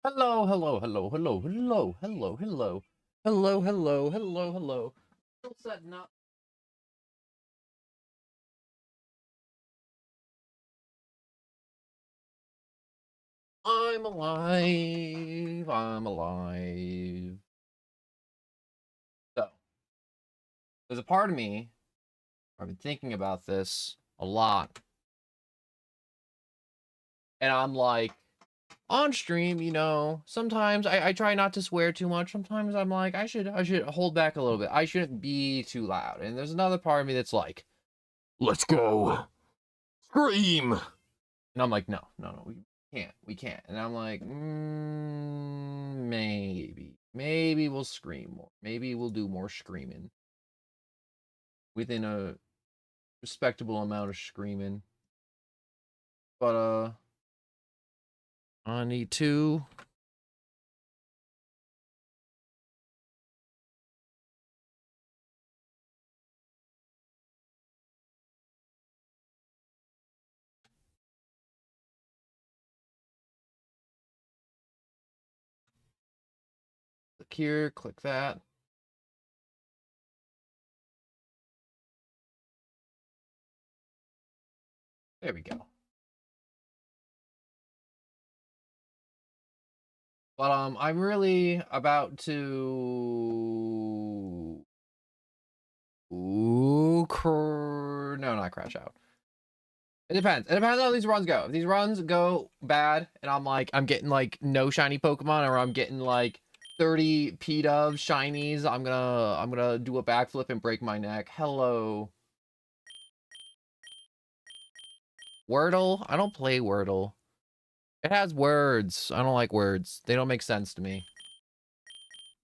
Hello, hello, hello, hello, hello, hello, hello, hello, hello, hello, hello. Still setting up. I'm alive. I'm alive. So, there's a part of me, I've been thinking about this a lot, and I'm like, on stream, sometimes I try not to swear too much. Sometimes I'm like, I should hold back a little bit. I shouldn't be too loud. And there's another part of me that's like, let's go. Scream. And I'm like, no, no, no, we can't. And I'm like, maybe we'll scream more. Maybe we'll do more screaming within a respectable amount of screaming. But I need to. Click here, click that. There we go. But I'm really about to. No, not crash out. It depends. It depends how these runs go. If these runs go bad, and I'm getting like no shiny Pokemon, or I'm getting like 30 P-Dove shinies, I'm gonna do a backflip and break my neck. Hello. Wordle? I don't play Wordle. It has words. I don't like words. They don't make sense to me.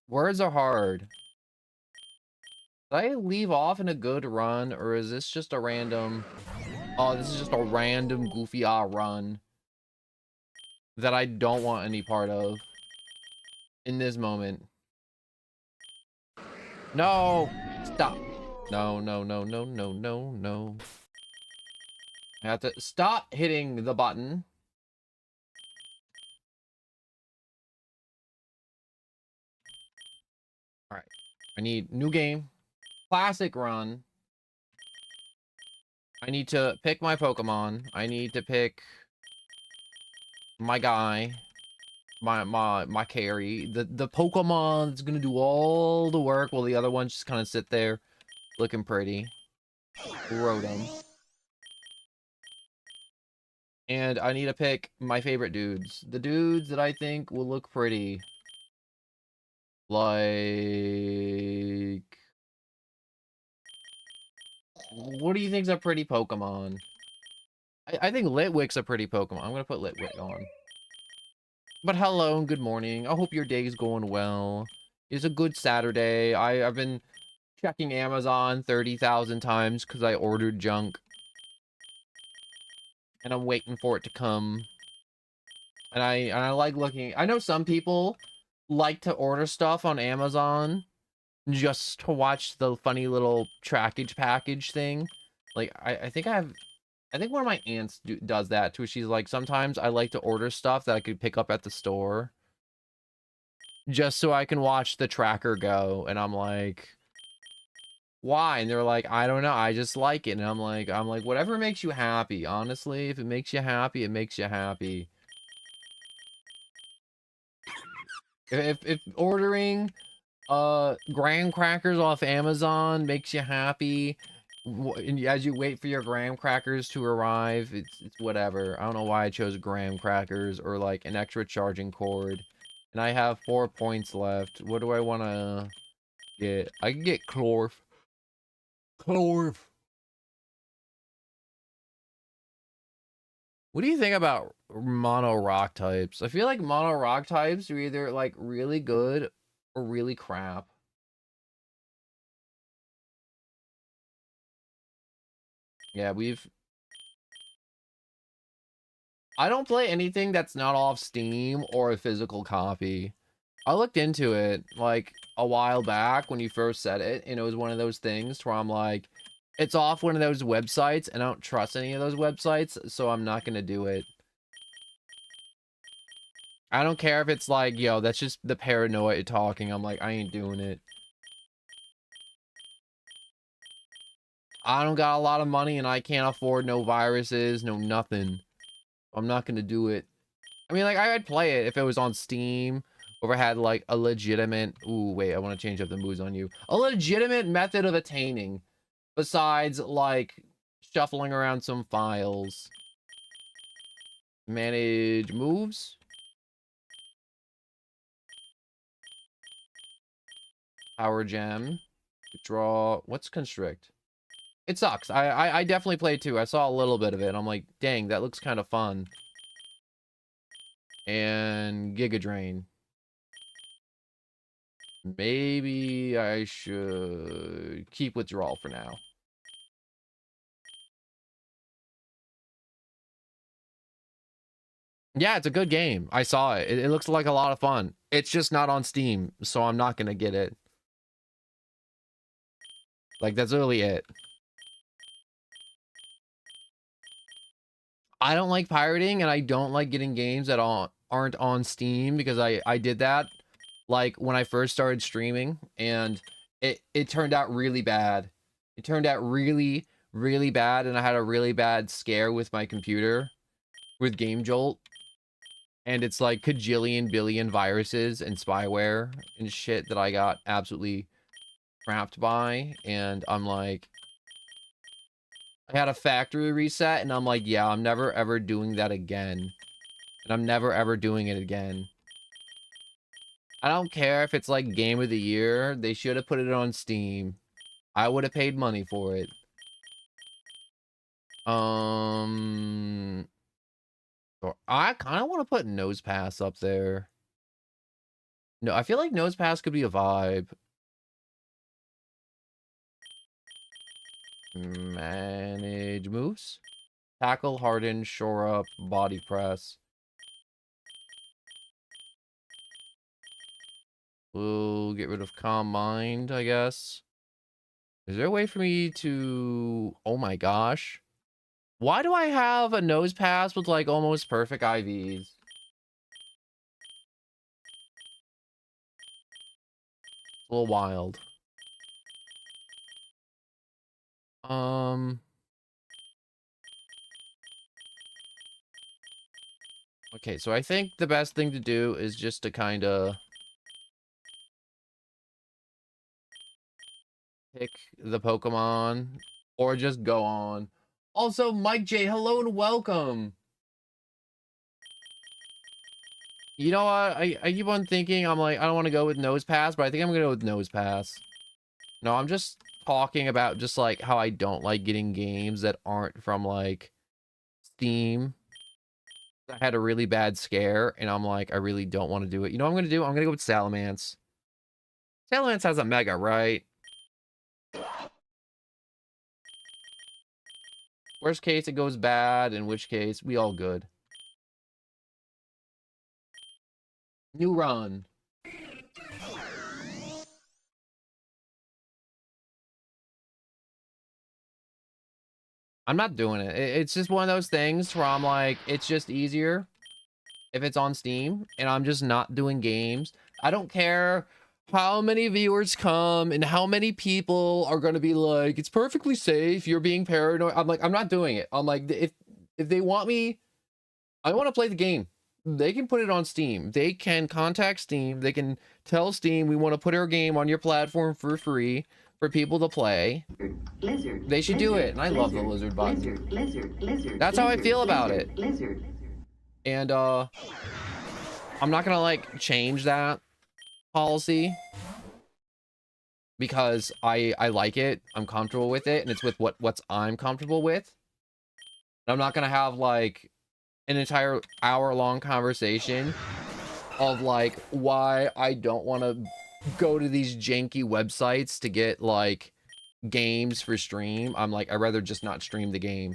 Words are hard. Did I leave off in a good run, or is this just a random... Oh, this is just a random goofy-ah run that I don't want any part of in this moment. No! Stop. No, no, no, no, no, no, no. I have to stop hitting the button. Alright. I need new game. Classic run. I need to pick my Pokemon. I need to pick my guy. My carry. The Pokemon that's gonna do all the work while the other ones just kind of sit there looking pretty. Rotom. And I need to pick my favorite dudes. The dudes that I think will look pretty. Like... What do you think's a pretty Pokemon? I think Litwick's a pretty Pokemon. I'm gonna put Litwick on. But hello and good morning. I hope your day's going well. It's a good Saturday. I've been checking Amazon 30,000 times because I ordered junk. And I'm waiting for it to come. And I like looking. I know some people like to order stuff on Amazon just to watch the funny little trackage package thing. Like I think one of my aunts does that too. She's like, sometimes I like to order stuff that I could pick up at the store just so I can watch the tracker go. And I'm like, why? And they're like, I don't know, I just like it. And I'm like, whatever makes you happy. Honestly, if it makes you happy, it makes you happy. If ordering graham crackers off Amazon makes you happy, and as you wait for your graham crackers to arrive, it's whatever. I don't know why I chose graham crackers or like an extra charging cord. And I have 4 points left. What do I want to get? I can get Chlorf. Chlorf. What do you think about mono rock types? I feel like mono rock types are either like really good or really crap. Yeah, I don't play anything that's not off Steam or a physical copy. I looked into it like a while back when you first said it, and it was one of those things where I'm like, it's off one of those websites, and I don't trust any of those websites, so I'm not gonna do it. I don't care if it's like, yo, that's just the paranoia talking. I'm like, I ain't doing it. I don't got a lot of money and I can't afford no viruses, no nothing. I'm not gonna do it. I mean, like, I'd play it if it was on Steam or if it had like a legitimate. Ooh, wait, I want to change up the moves on you. A legitimate method of attaining, besides like shuffling around some files. Manage moves. Power gem. Draw. What's constrict? It sucks. I definitely played too. I saw a little bit of it. And I'm like, dang, that looks kind of fun. And Giga Drain. Maybe I should keep withdrawal for now. Yeah, it's a good game. I saw it. It looks like a lot of fun. It's just not on Steam, so I'm not gonna get it. Like, that's really it. I don't like pirating, and I don't like getting games that aren't on Steam, because I did that, like, when I first started streaming, and it turned out really bad. It turned out really, really bad, and I had a really bad scare with my computer, with Game Jolt. And it's like kajillion billion viruses and spyware and shit that I got absolutely trapped by. And I'm like, I had a factory reset and I'm like, yeah, I'm never ever doing that again. And I'm never ever doing it again. I don't care if it's like game of the year. They should have put it on Steam. I would have paid money for it. I kind of want to put Nose Pass up there. No, I feel like Nose Pass could be a vibe. Manage moves. Tackle, harden, shore up, body press. We'll get rid of Calm Mind, I guess. Is there a way for me to... Oh my gosh. Why do I have a Nose Pass with like almost perfect IVs? It's a little wild. Okay, so I think the best thing to do is just to kind of pick the Pokemon or just go on. Also, Mike J, hello and welcome. You know what? I keep on thinking, I'm like, I don't want to go with Nose Pass, but I think I'm going to go with Nose Pass. No, I'm just talking about just like how I don't like getting games that aren't from like Steam. I had a really bad scare and I'm like, I really don't want to do it. You know what I'm going to do? I'm going to go with Salamence. Salamence has a Mega, right? Worst case, it goes bad. In which case, we all good. New run. I'm not doing it. It's just one of those things where I'm like, it's just easier if it's on Steam, and I'm just not doing games. I don't care how many viewers come and how many people are going to be like, it's perfectly safe, you're being paranoid. I'm like, I'm not doing it. I'm like, if they want me, I want to play the game. They can put it on Steam. They can contact Steam. They can tell Steam, we want to put our game on your platform for free for people to play. Lizard, they should do it, and I love the lizard button. That's how I feel about it. And I'm not gonna like change that policy because I like it. I'm comfortable with it, and it's with what's I'm comfortable with. And I'm not gonna have like an entire hour-long conversation of like why I don't want to go to these janky websites to get like games for stream. I'm like, I'd rather just not stream the game.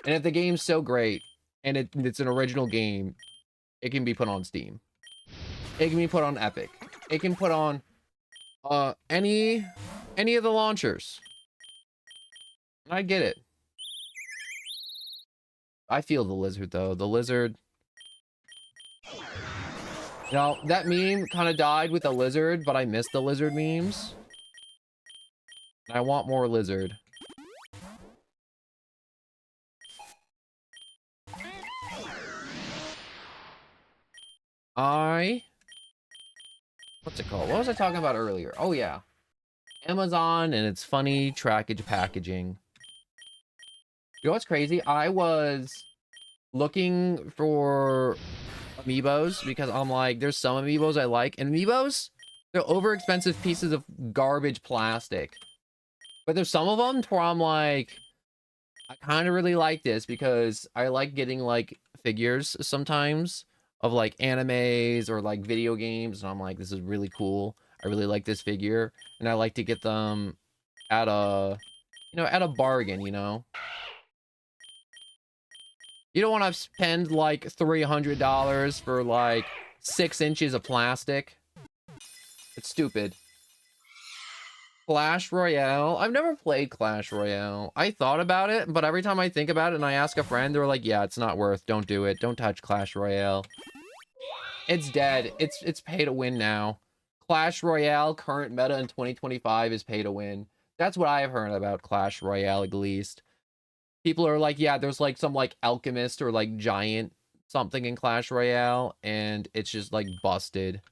And if the game's so great and it's an original game, it can be put on Steam. It can be put on Epic. It can put on any of the launchers. I get it. I feel the lizard though. The lizard. Now, that meme kind of died with the lizard, but I miss the lizard memes. I want more lizard. What's it called? What was I talking about earlier? Oh, yeah. Amazon and its funny trackage packaging. You know what's crazy? I was looking for amiibos because I'm like, there's some amiibos I like. And amiibos, they're overexpensive pieces of garbage plastic. But there's some of them where I'm like, I kind of really like this because I like getting like figures sometimes of like animes or like video games. And I'm like, this is really cool. I really like this figure. And I like to get them at a, at a bargain, you know? You don't want to spend like $300 for like 6 inches of plastic. It's stupid. Clash Royale. I've never played Clash Royale. I thought about it, but every time I think about it and I ask a friend, they're like, yeah, it's not worth. Don't do it. Don't touch Clash Royale. It's dead. It's pay to win now. Clash Royale, current meta in 2025 is pay to win. That's what I've heard about Clash Royale, at least. People are like, yeah, there's like some like alchemist or like giant something in Clash Royale, and it's just like busted.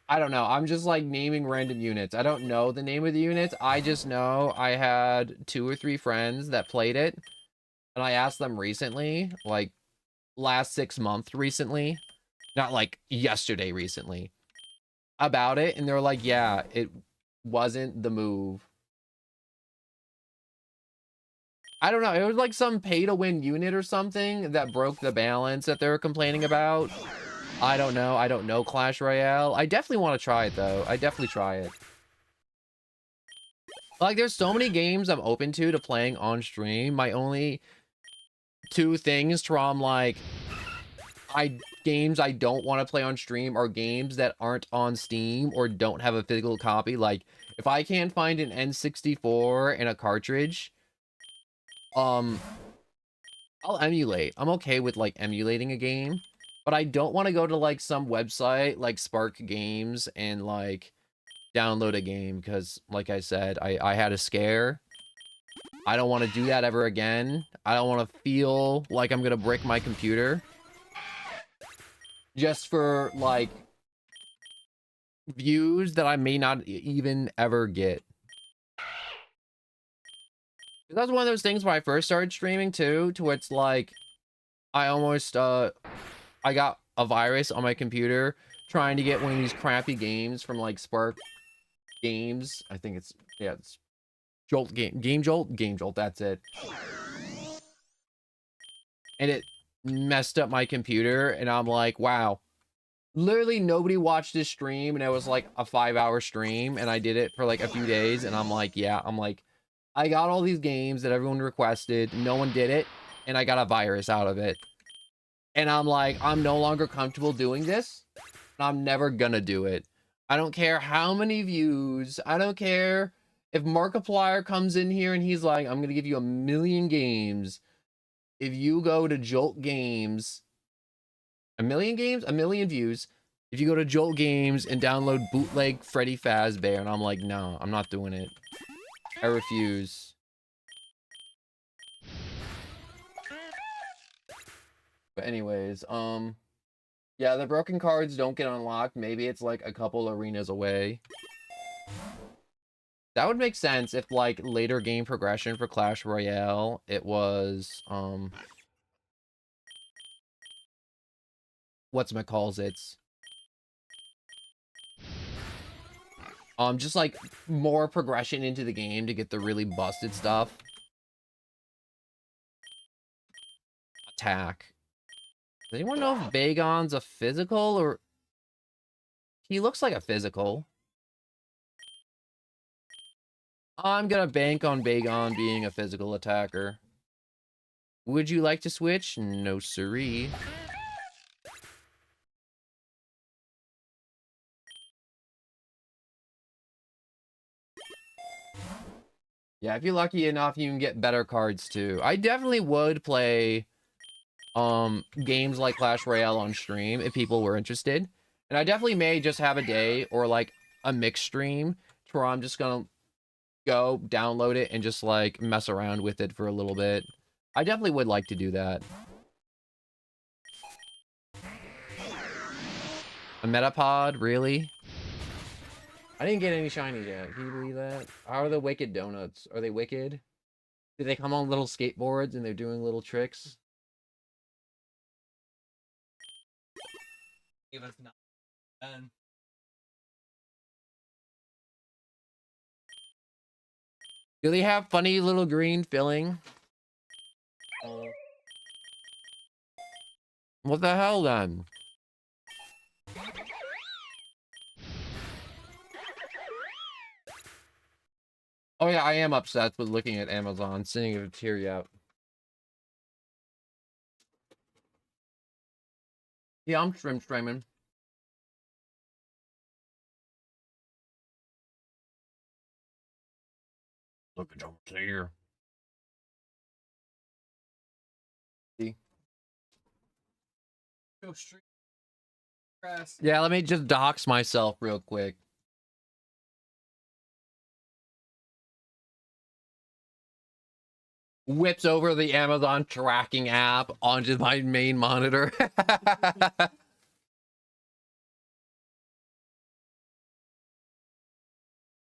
I don't know. I'm just like naming random units. I don't know the name of the units. I just know I had 2 or 3 friends that played it. And I asked them recently, like last 6 months recently, not like yesterday recently, about it. And they're like, yeah, it wasn't the move. I don't know. It was like some pay to win unit or something that broke the balance that they're complaining about. I don't know. I don't know Clash Royale. I definitely want to try it though. I definitely try it. Like, there's so many games I'm open to playing on stream. My only 2 things where I'm like, games I don't want to play on stream are games that aren't on Steam or don't have a physical copy. Like, if I can't find an N64 and a cartridge, I'll emulate. I'm okay with like emulating a game, but I don't want to go to like some website like Spark Games and like download a game because, like I said, I had a scare. I don't want to do that ever again. I don't want to feel like I'm gonna brick my computer just for like views that I may not even ever get. That's one of those things where I first started streaming too, to where it's like I almost I got a virus on my computer trying to get one of these crappy games from like Spark Games. I think it's, yeah, it's Jolt Game Jolt, that's it. And it messed up my computer and I'm like, wow. Literally nobody watched this stream and it was like a 5-hour stream and I did it for like a few days and I'm like, yeah, I got all these games that everyone requested, no one did it, and I got a virus out of it. And I'm like, I'm no longer comfortable doing this. And I'm never gonna do it. I don't care how many views. I don't care if Markiplier comes in here and he's like, I'm gonna give you 1,000,000 games. If you go to Jolt Games, 1,000,000 games, 1,000,000 views. If you go to Jolt Games and download bootleg Freddy Fazbear, and I'm like, no, I'm not doing it. I refuse. But anyways, yeah, the broken cards don't get unlocked. Maybe it's like a couple arenas away. That would make sense if like later game progression for Clash Royale, it was what's-my-calls-its. Just like more progression into the game to get the really busted stuff. Attack. Does anyone know if Bagon's a physical or... He looks like a physical. I'm gonna bank on Bagon being a physical attacker. Would you like to switch? No siree. Yeah, if you're lucky enough, you can get better cards too. I definitely would play games like Clash Royale on stream if people were interested. And I definitely may just have a day or like a mixed stream where I'm just gonna go download it and just like mess around with it for a little bit. I definitely would like to do that. A Metapod, really? I didn't get any shinies yet. Can you believe that? How are the wicked donuts? Are they wicked? Do they come on little skateboards and they're doing little tricks? Give us none. Do they have funny little green filling? What the hell then? Oh yeah, I am upset with looking at Amazon, seeing it tear you out. Yeah, I'm streaming. Look at them here. See? Go straight. Press. Yeah, let me just dox myself real quick. Whips over the Amazon tracking app onto my main monitor.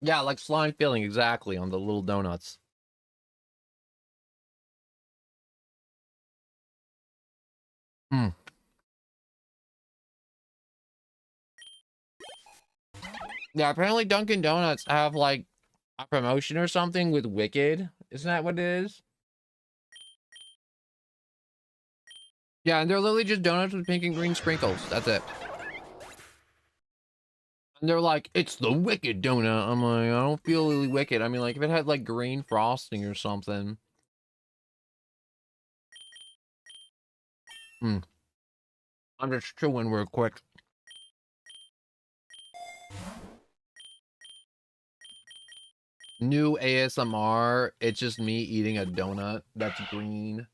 Yeah, like slime filling, exactly, on the little donuts. Hmm. Yeah, apparently Dunkin' Donuts have like a promotion or something with Wicked. Isn't that what it is? Yeah, and they're literally just donuts with pink and green sprinkles. That's it. And they're like, it's the Wicked donut. I'm like, I don't feel really wicked. I mean, like, if it had like green frosting or something. Hmm. I'm just chewing real quick. New ASMR. It's just me eating a donut that's green.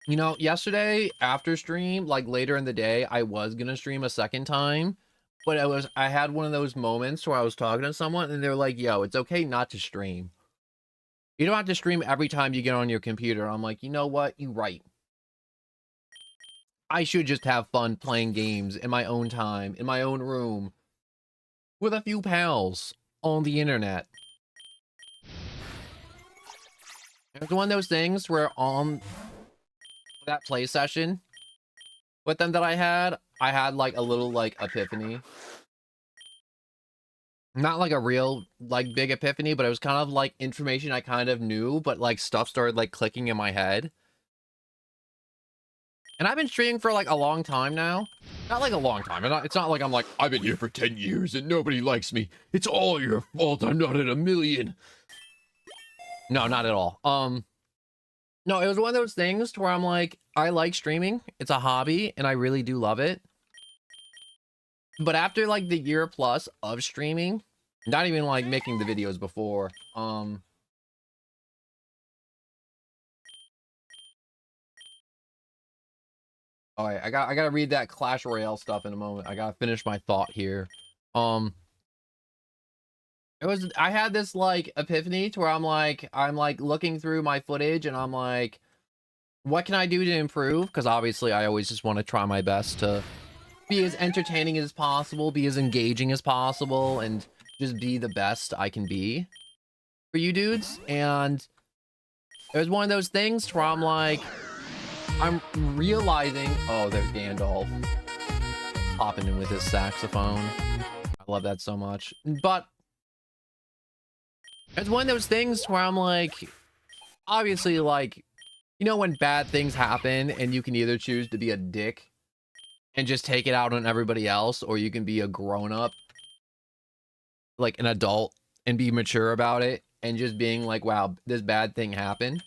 You know, yesterday after stream, like later in the day, I was gonna stream a second time, but I had one of those moments where I was talking to someone and they're like, yo, it's okay not to stream. You don't have to stream every time you get on your computer. I'm like, you know what? You're right. I should just have fun playing games in my own time, in my own room, with a few pals on the internet. It's one of those things where on that play session with them that I had like a little like epiphany. Not like a real like big epiphany, but it was kind of like information I kind of knew, but like stuff started like clicking in my head. And I've been streaming for like a long time now. Not like a long time. It's not like I'm like, I've been here for 10 years and nobody likes me. It's all your fault. I'm not in a million. No, not at all. No, it was one of those things where I'm like, I like streaming. It's a hobby and I really do love it. But after like the year plus of streaming, not even like making the videos before, all right, I gotta read that Clash Royale stuff in a moment. I gotta finish my thought here. I had this like epiphany to where I'm like looking through my footage and I'm like, what can I do to improve? Because obviously I always just want to try my best to be as entertaining as possible, be as engaging as possible, and just be the best I can be for you dudes. And it was one of those things where I'm like, I'm realizing, oh, there's Gandalf popping in with his saxophone. I love that so much. But it's one of those things where I'm like, obviously, like, you know, when bad things happen and you can either choose to be a dick and just take it out on everybody else, or you can be a grown-up, like an adult, and be mature about it and just being like, wow, this bad thing happened.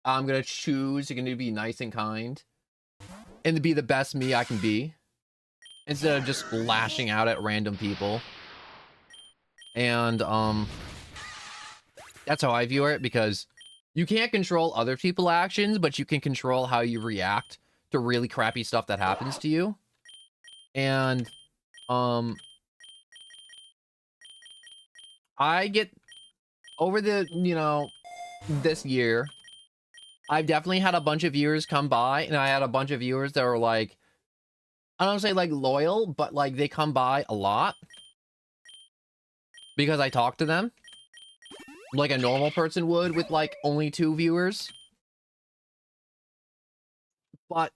I'm gonna choose to be nice and kind and to be the best me I can be instead of just lashing out at random people. And that's how I view it, because you can't control other people's actions, but you can control how you react to really crappy stuff that happens to you. And I get over the, this year, I've definitely had a bunch of viewers come by, and I had a bunch of viewers that were like, I don't say like loyal, but like they come by a lot because I talk to them like a normal person would with like only 2 viewers. But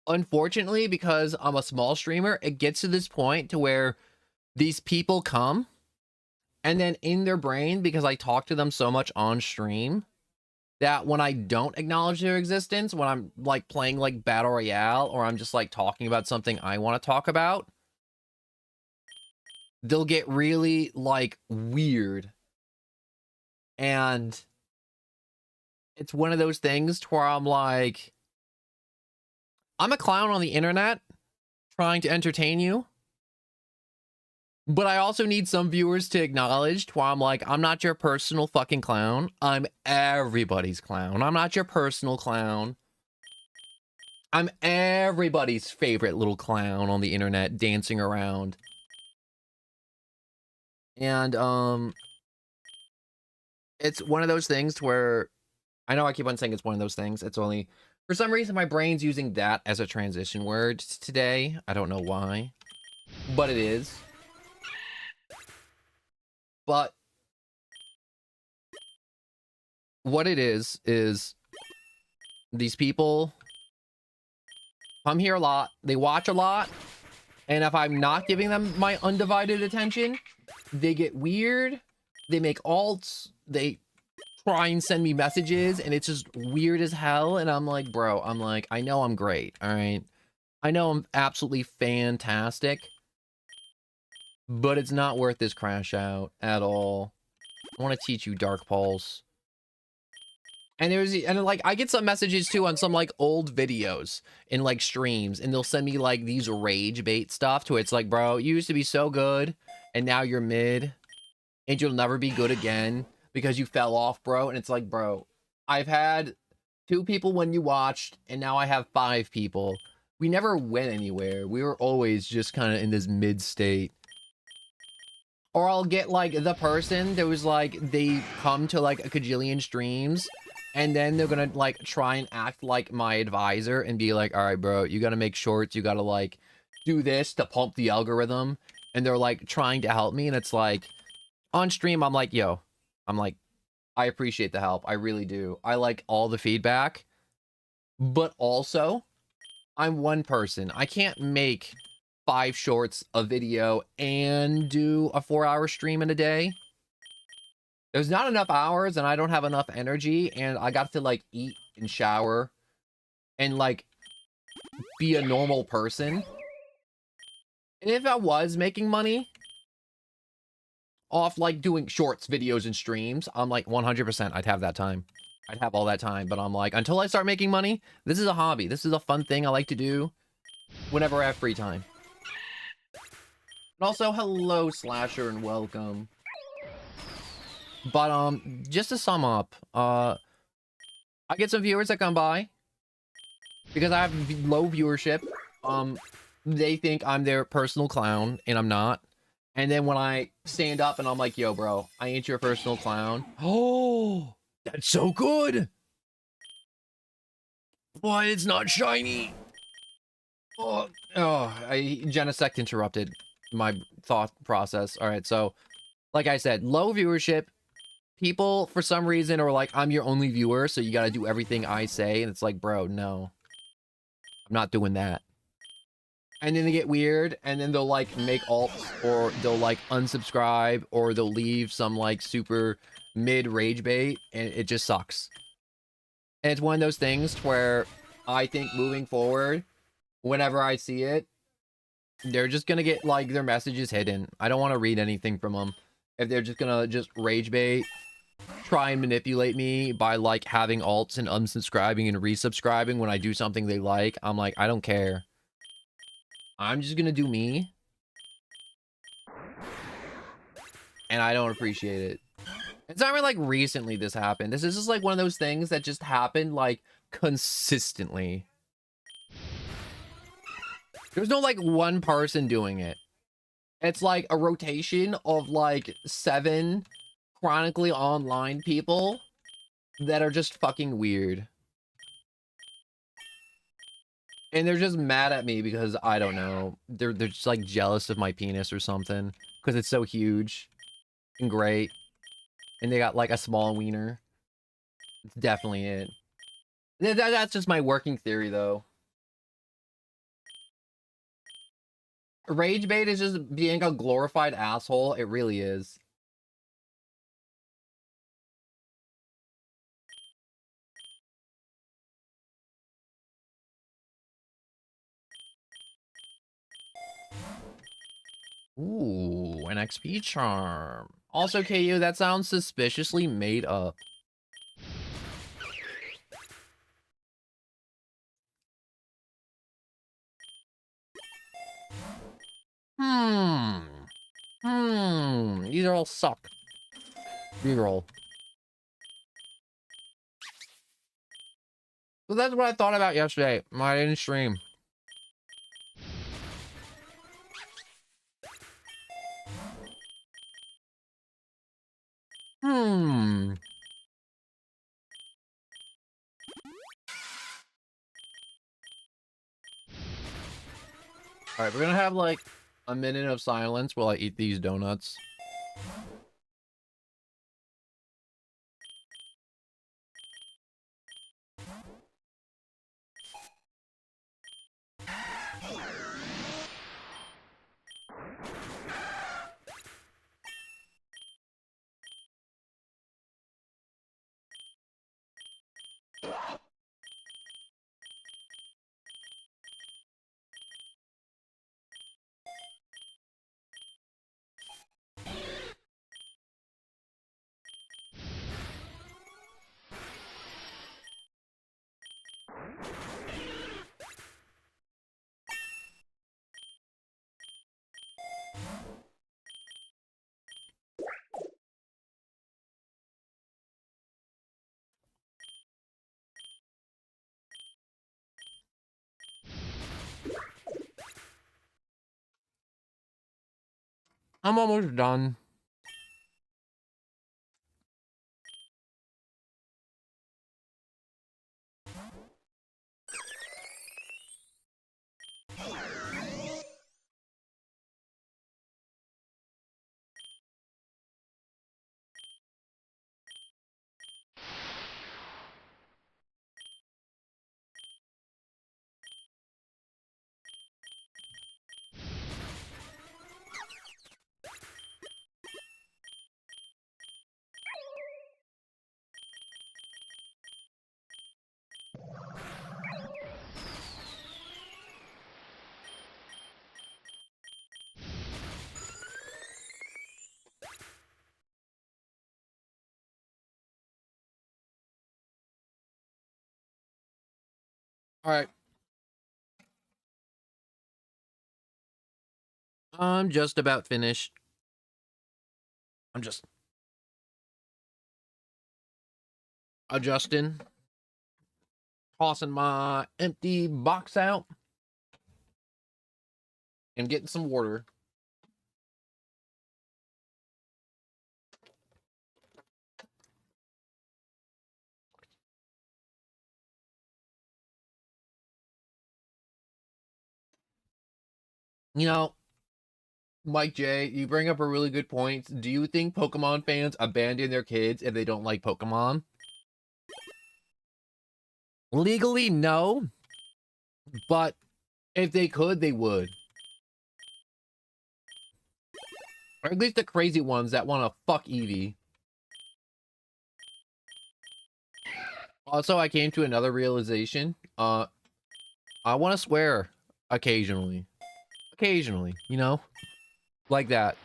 unfortunately, because I'm a small streamer, it gets to this point to where these people come, and then in their brain, because I talk to them so much on stream, that when I don't acknowledge their existence, when I'm like playing like Battle Royale, or I'm just like talking about something I want to talk about, they'll get really like weird. And it's one of those things where I'm like, I'm a clown on the internet trying to entertain you, but I also need some viewers to acknowledge where I'm like, I'm not your personal fucking clown. I'm everybody's clown. I'm not your personal clown. I'm everybody's favorite little clown on the internet dancing around. And it's one of those things where I know I keep on saying it's one of those things. It's only for some reason my brain's using that as a transition word today. I don't know why, but it is. But what it is these people come here a lot, they watch a lot, and if I'm not giving them my undivided attention, they get weird, they make alts, they try and send me messages, and it's just weird as hell. And I'm like, bro, I know I'm great, all right? I know I'm absolutely fantastic, but it's not worth this crash out at all. I want to teach you Dark Pulse. And like I get some messages too on some like old videos in like streams, and they'll send me like these rage bait stuff to it. It's like, bro, you used to be so good and now you're mid and you'll never be good again because you fell off, bro. And it's like, bro, I've had 2 people when you watched, and now I have 5 people. We never went anywhere. We were always just kind of in this mid state. Or I'll get like the person that was like, they come to like a kajillion streams, and then they're gonna like try and act like my advisor and be like, all right, bro, you gotta make shorts, you gotta like do this to pump the algorithm. And they're like trying to help me, and it's like on stream, I'm like, yo, I appreciate the help. I really do. I like all the feedback, but also I'm one person. I can't make 5 shorts, a video, and do a 4-hour stream in a day. There's not enough hours, and I don't have enough energy, and I got to like eat and shower and like be a normal person. And if I was making money off like doing shorts, videos, and streams, I'm like 100% I'd have that time. I'd have all that time, but I'm like, until I start making money, this is a hobby. This is a fun thing I like to do whenever I have free time. And also, hello, Slasher, and welcome. But just to sum up, I get some viewers that come by because I have low viewership. They think I'm their personal clown, and I'm not. And then when I stand up and I'm like, yo, bro, I ain't your personal clown. Oh, that's so good. But it's not shiny. Oh, Genesect interrupted my thought process. All right, so like I said, low viewership. People, for some reason, are like, I'm your only viewer, so you gotta do everything I say. And it's like, bro, no. I'm not doing that. And then they get weird, and then they'll, like, make alts, or they'll, like, unsubscribe, or they'll leave some, like, super mid-rage bait, and it just sucks. And it's one of those things where I think moving forward, whenever I see it, they're just gonna get, like, their messages hidden. I don't want to read anything from them. If they're just gonna just rage bait, try and manipulate me by like having alts and unsubscribing and resubscribing when I do something they like, I'm like, I don't care. I'm just gonna do me. And I don't appreciate it. It's not really like recently this happened. This is just like one of those things that just happened like consistently. There's no like one person doing it. It's like a rotation of like 7 chronically online people that are just fucking weird. And they're just mad at me because I don't know. They're just like jealous of my penis or something because it's so huge and great. And they got like a small wiener. It's definitely it. That's just my working theory though. Rage bait is just being a glorified asshole. It really is. Ooh, an XP charm. Also, KU, that sounds suspiciously made up. These are all suck. Reroll. So that's what I thought about yesterday. I didn't stream. Alright, we're gonna have like a minute of silence while I eat these donuts. I'm almost done. Alright. I'm just about finished. I'm just adjusting. Tossing my empty box out. And getting some water. You know, Mike J, you bring up a really good point. Do you think Pokemon fans abandon their kids if they don't like Pokemon? Legally, no. But if they could, they would. Or at least the crazy ones that want to fuck Eevee. Also, I came to another realization. I want to swear occasionally. Occasionally, you know? Like that.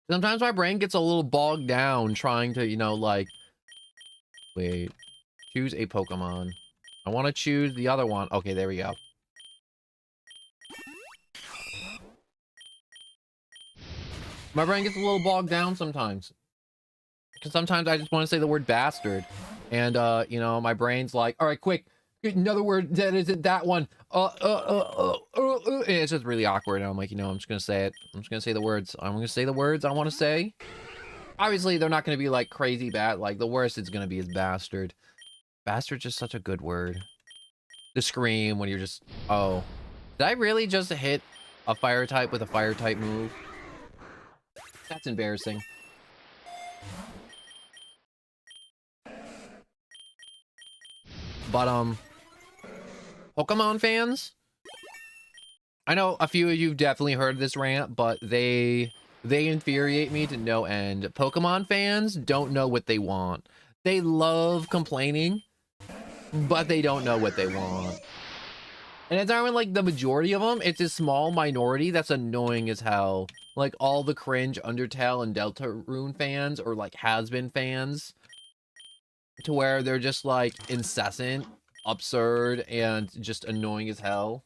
Sometimes my brain gets a little bogged down trying to, you know, like, wait, choose a Pokemon. I want to choose the other one. Okay, there we go. My brain gets a little bogged down sometimes. Because sometimes I just want to say the word bastard. And, you know, my brain's like, all right, quick, another word that isn't that one. And it's just really awkward. And I'm like, you know, I'm just going to say it. I'm just going to say the words. I'm going to say the words I want to say. Obviously, they're not going to be like crazy bad. Like the worst it's going to be is bastard. Bastard's just such a good word. The scream when you're just, oh. Did I really just hit a fire type with a fire type move? That's embarrassing. But, Pokemon fans? I know a few of you have definitely heard this rant, but they infuriate me to no end. Pokemon fans don't know what they want. They love complaining, but they don't know what they want. And it's not even like the majority of them. It's a small minority that's annoying as hell. Like all the cringe Undertale and Deltarune fans or like has-been fans. To where they're just like incessant, absurd, and just annoying as hell.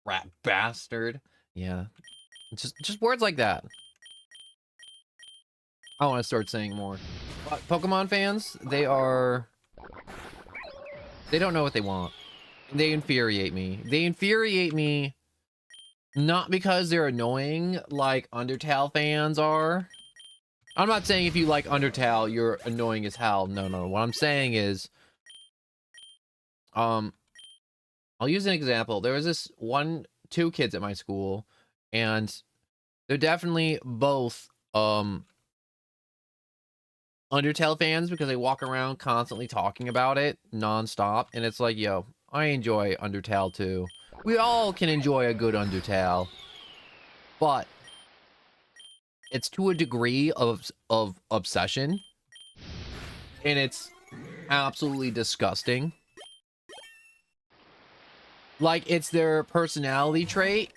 Rat bastard. Yeah. Just words like that. I want to start saying more. But Pokemon fans, they don't know what they want. They infuriate me. They infuriate me not because they're annoying like Undertale fans are. I'm not saying if you like Undertale, you're annoying as hell. No. What I'm saying is, I'll use an example. There was this two kids at my school, and they're definitely both, Undertale fans because they walk around constantly talking about it nonstop. And it's like, yo, I enjoy Undertale too. We all can enjoy a good Undertale. But it's to a degree of obsession. And it's absolutely disgusting. Like, it's their personality trait.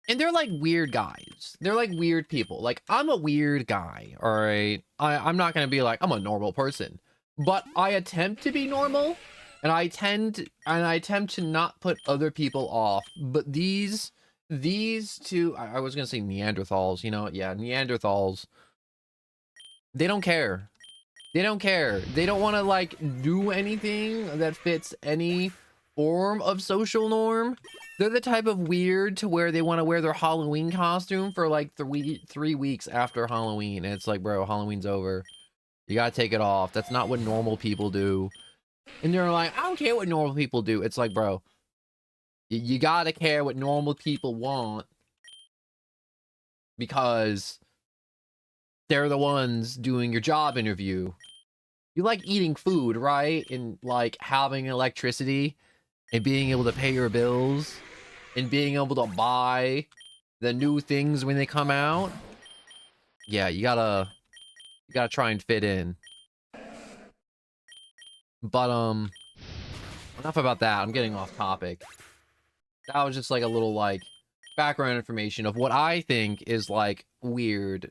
And they're like weird guys. They're like weird people. Like, I'm a weird guy, all right? I'm not going to be like, I'm a normal person. But I attempt to be normal. And I attempt to not put other people off. But these two, I was going to say Neanderthals, you know? Yeah, Neanderthals. They don't care. They don't care. They don't want to, like, do anything that fits any form of social norm. They're the type of weird to where they want to wear their Halloween costume for like 3 weeks after Halloween. And it's like, bro, Halloween's over. You gotta take it off. That's not what normal people do. And they're like, I don't care what normal people do. It's like, bro, you gotta care what normal people want. Because they're the ones doing your job interview. You like eating food, right? And like having electricity. And being able to pay your bills. And being able to buy the new things when they come out. Yeah, you gotta try and fit in. But, enough about that. I'm getting off topic. That was just like a little, like, background information of what I think is, like, weird.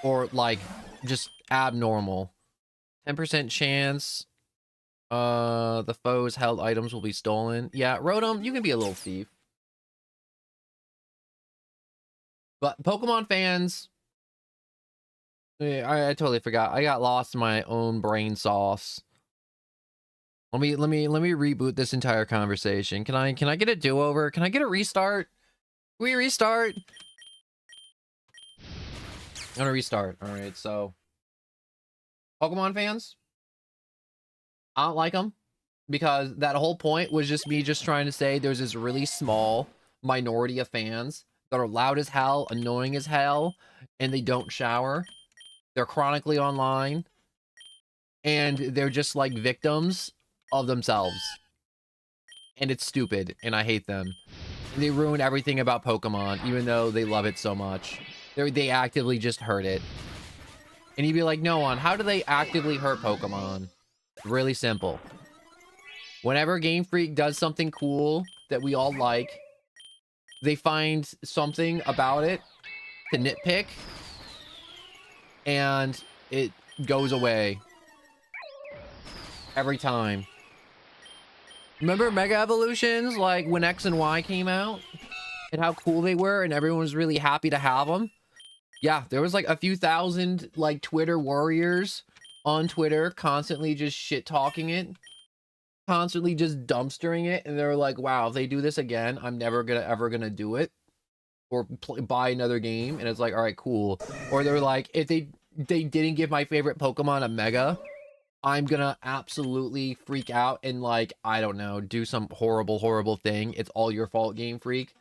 Or, like, just abnormal. 10% chance the foe's held items will be stolen. Yeah, Rotom, you can be a little thief. But Pokemon fans, I totally forgot. I got lost in my own brain sauce. Let me reboot this entire conversation. Can I get a do-over? Can I get a restart? Can we restart? I'm gonna restart. All right, so Pokemon fans, I don't like them because that whole point was just me just trying to say there's this really small minority of fans that are loud as hell, annoying as hell, and they don't shower. They're chronically online, and they're just like victims of themselves. And it's stupid, and I hate them. And they ruin everything about Pokemon, even though they love it so much. They actively just hurt it. And you'd be like, no one, how do they actively hurt Pokemon? Really simple. Whenever Game Freak does something cool that we all like, they find something about it to nitpick, and it goes away every time. Remember Mega Evolutions, like when X and Y came out, and how cool they were, and everyone was really happy to have them? Yeah, there was like a few thousand like Twitter warriors on Twitter constantly just shit talking it, constantly just dumpstering it, and they're like, wow, if they do this again, I'm never ever gonna do it or buy another game. And it's like, all right, cool. Or they're like, if they didn't give my favorite Pokemon a Mega, I'm gonna absolutely freak out and, like, I don't know, do some horrible thing. It's all your fault, Game Freak.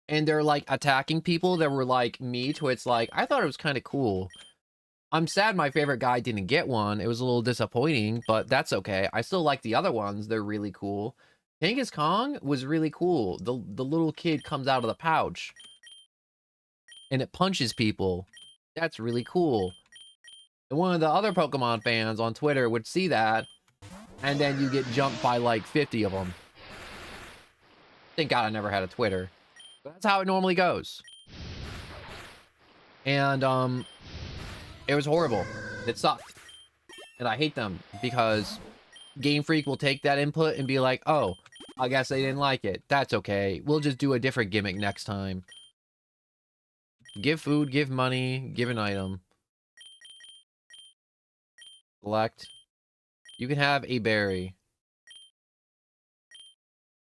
And they're like attacking people that were like me, to it's like, I thought it was kind of cool. I'm sad my favorite guy didn't get one. It was a little disappointing, but that's okay. I still like the other ones. They're really cool. Genghis Kong was really cool. The little kid comes out of the pouch and it punches people. That's really cool. And one of the other Pokemon fans on Twitter would see that, and then you get jumped by like 50 of them. Thank God I never had a Twitter. But that's how it normally goes. And it was horrible. It sucked. And I hate them because Game Freak will take that input and be like, oh, I guess they didn't like it. That's okay. We'll just do a different gimmick next time. Give food, give money, give an item. Select. You can have a berry.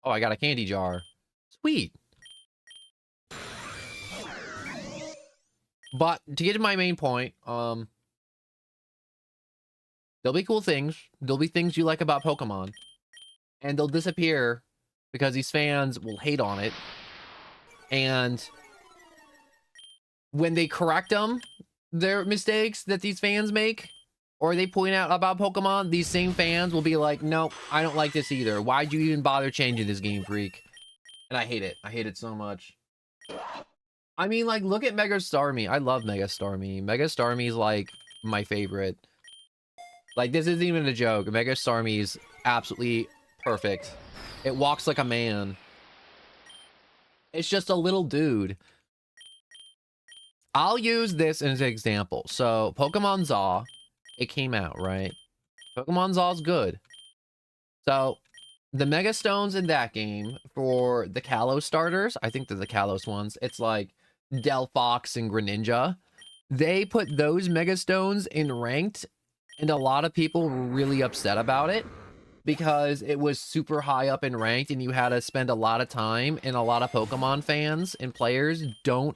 Oh, I got a candy jar. Sweet. But to get to my main point, there'll be cool things. There'll be things you like about Pokemon. And they'll disappear because these fans will hate on it. And when they correct them, their mistakes that these fans make, or they point out about Pokemon, these same fans will be like, nope, I don't like this either. Why'd you even bother changing this, Game Freak? And I hate it. I hate it so much. I mean, like, look at Mega Starmie. I love Mega Starmie. Mega Starmie's, like, my favorite. Like, this isn't even a joke. Mega Starmie's absolutely perfect. It walks like a man. It's just a little dude. I'll use this as an example. So, Pokemon Zaw, it came out, right? Pokemon Zaw's good. So, the Mega Stones in that game for the Kalos starters, I think they're the Kalos ones. It's like Delphox and Greninja. They put those Mega Stones in ranked, and a lot of people were really upset about it because it was super high up in ranked and you had to spend a lot of time, and a lot of Pokemon fans and players don't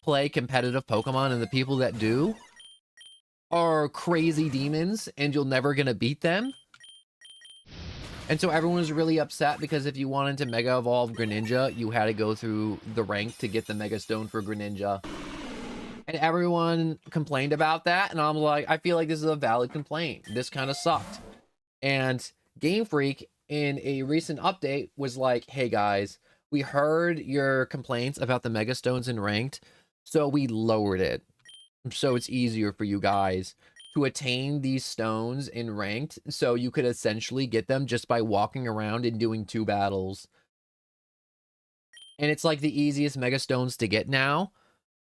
play competitive Pokemon, and the people that do are crazy demons and you're never gonna beat them. And so everyone was really upset because if you wanted to Mega Evolve Greninja, you had to go through the rank to get the Mega Stone for Greninja. And everyone complained about that, and I'm like, I feel like this is a valid complaint. This kind of sucked. And Game Freak, in a recent update, was like, hey guys, we heard your complaints about the Mega Stones in ranked, so we lowered it. So it's easier for you guys to attain these stones in ranked, so you could essentially get them just by walking around and doing 2 battles. And it's like the easiest Mega Stones to get now.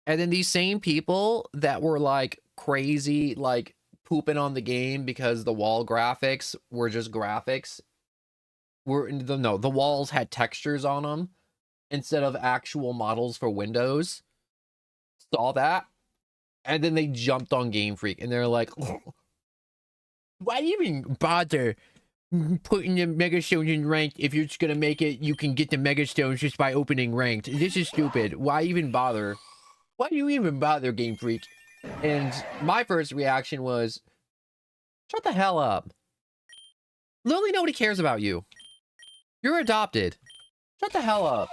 And then these same people that were like crazy, like pooping on the game because the wall graphics were just graphics, the walls had textures on them instead of actual models for Windows, saw that, and then they jumped on Game Freak and they're like, why even bother putting the Mega Stones in ranked if you're just gonna make it you can get the Mega Stones just by opening ranked? This is stupid. Why even bother? Why do you even bother, Game Freak? And my first reaction was, shut the hell up. Literally nobody cares about you. You're adopted. Shut the hell up.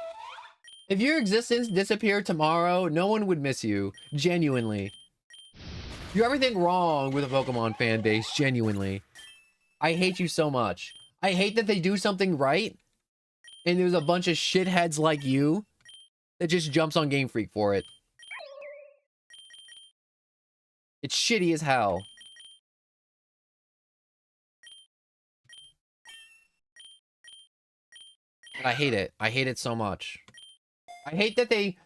If your existence disappeared tomorrow, no one would miss you. Genuinely. You're everything wrong with a Pokemon fan base. Genuinely. I hate you so much. I hate that they do something right, and there's a bunch of shitheads like you that just jumps on Game Freak for it. It's shitty as hell. I hate it. I hate it so much. I hate that they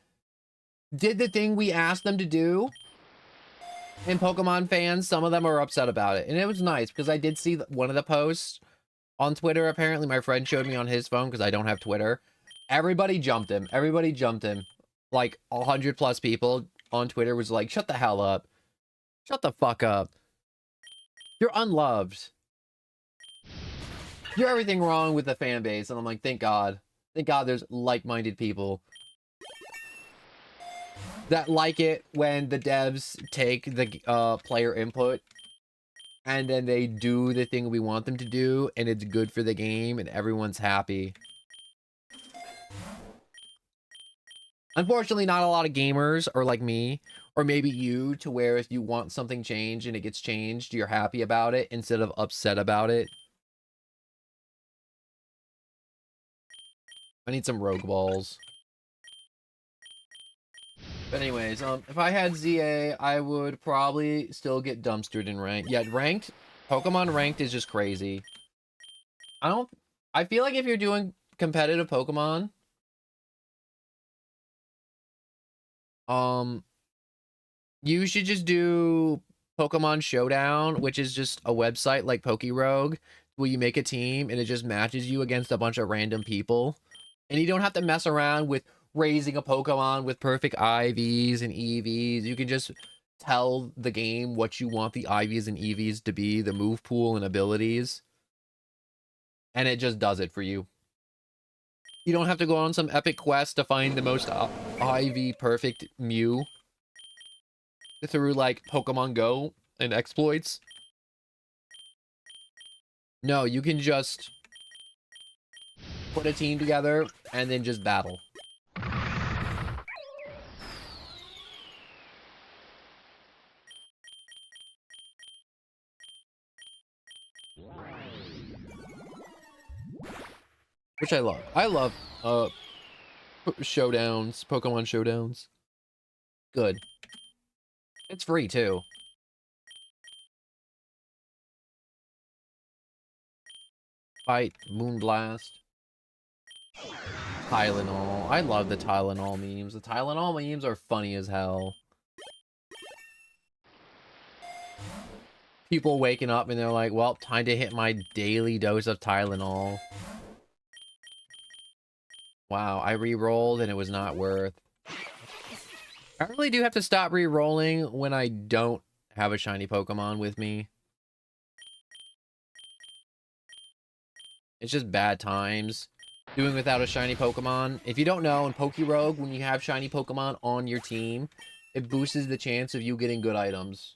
did the thing we asked them to do. And Pokemon fans, some of them are upset about it. And it was nice because I did see one of the posts on Twitter. Apparently, my friend showed me on his phone because I don't have Twitter. Everybody jumped him. Everybody jumped him. Like 100 plus people on Twitter was like, shut the hell up. Shut the fuck up. You're unloved. You're everything wrong with the fan base. And I'm like, thank God. Thank God there's like-minded people that like it when the devs take the player input and then they do the thing we want them to do and it's good for the game and everyone's happy. Unfortunately, not a lot of gamers are like me, or maybe you, to where if you want something changed and it gets changed, you're happy about it instead of upset about it. I need some rogue balls. But anyways, if I had ZA, I would probably still get dumpstered in ranked. Yeah, ranked, Pokemon ranked is just crazy. I feel like if you're doing competitive Pokemon, you should just do Pokemon Showdown, which is just a website like Pokerogue, where you make a team and it just matches you against a bunch of random people. And you don't have to mess around with raising a Pokemon with perfect IVs and EVs. You can just tell the game what you want the IVs and EVs to be, the move pool and abilities. And it just does it for you. You don't have to go on some epic quest to find the most IV perfect Mew through like Pokemon Go and exploits. No, you can just put a team together and then just battle. Which I love. I love showdowns, Pokemon showdowns. Good. It's free too. Fight, Moonblast. Tylenol. I love the Tylenol memes. The Tylenol memes are funny as hell. People waking up and they're like, well, time to hit my daily dose of Tylenol. Wow, I re-rolled and it was not worth. I really do have to stop re-rolling when I don't have a shiny Pokemon with me. It's just bad times doing without a shiny Pokemon. If you don't know, in Pokerogue, when you have shiny Pokemon on your team, it boosts the chance of you getting good items.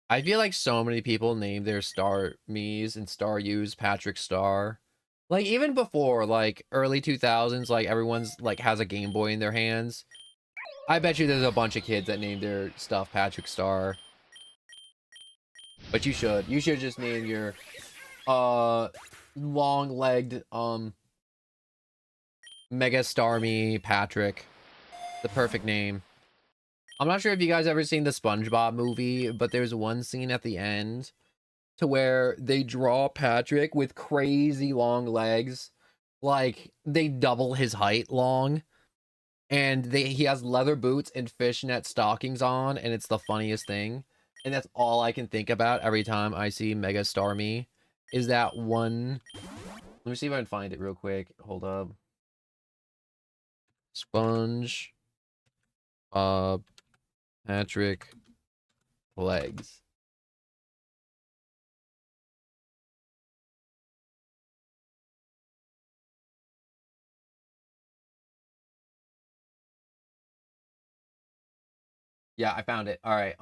I feel like so many people name their Star Me's and Star U's Patrick Star. Like, even before, like, early 2000s, like, everyone's, like, has a Game Boy in their hands. I bet you there's a bunch of kids that name their stuff Patrick Star. But you should. You should just name your, long-legged, Mega Starmie Patrick. The perfect name. I'm not sure if you guys ever seen the SpongeBob movie, but there's one scene at the end to where they draw Patrick with crazy long legs. Like, they double his height long. And he has leather boots and fishnet stockings on, and it's the funniest thing. And that's all I can think about every time I see Mega Starmie, is that one. Let me see if I can find it real quick. Hold up. Sponge Patrick legs. Yeah, I found it. All right.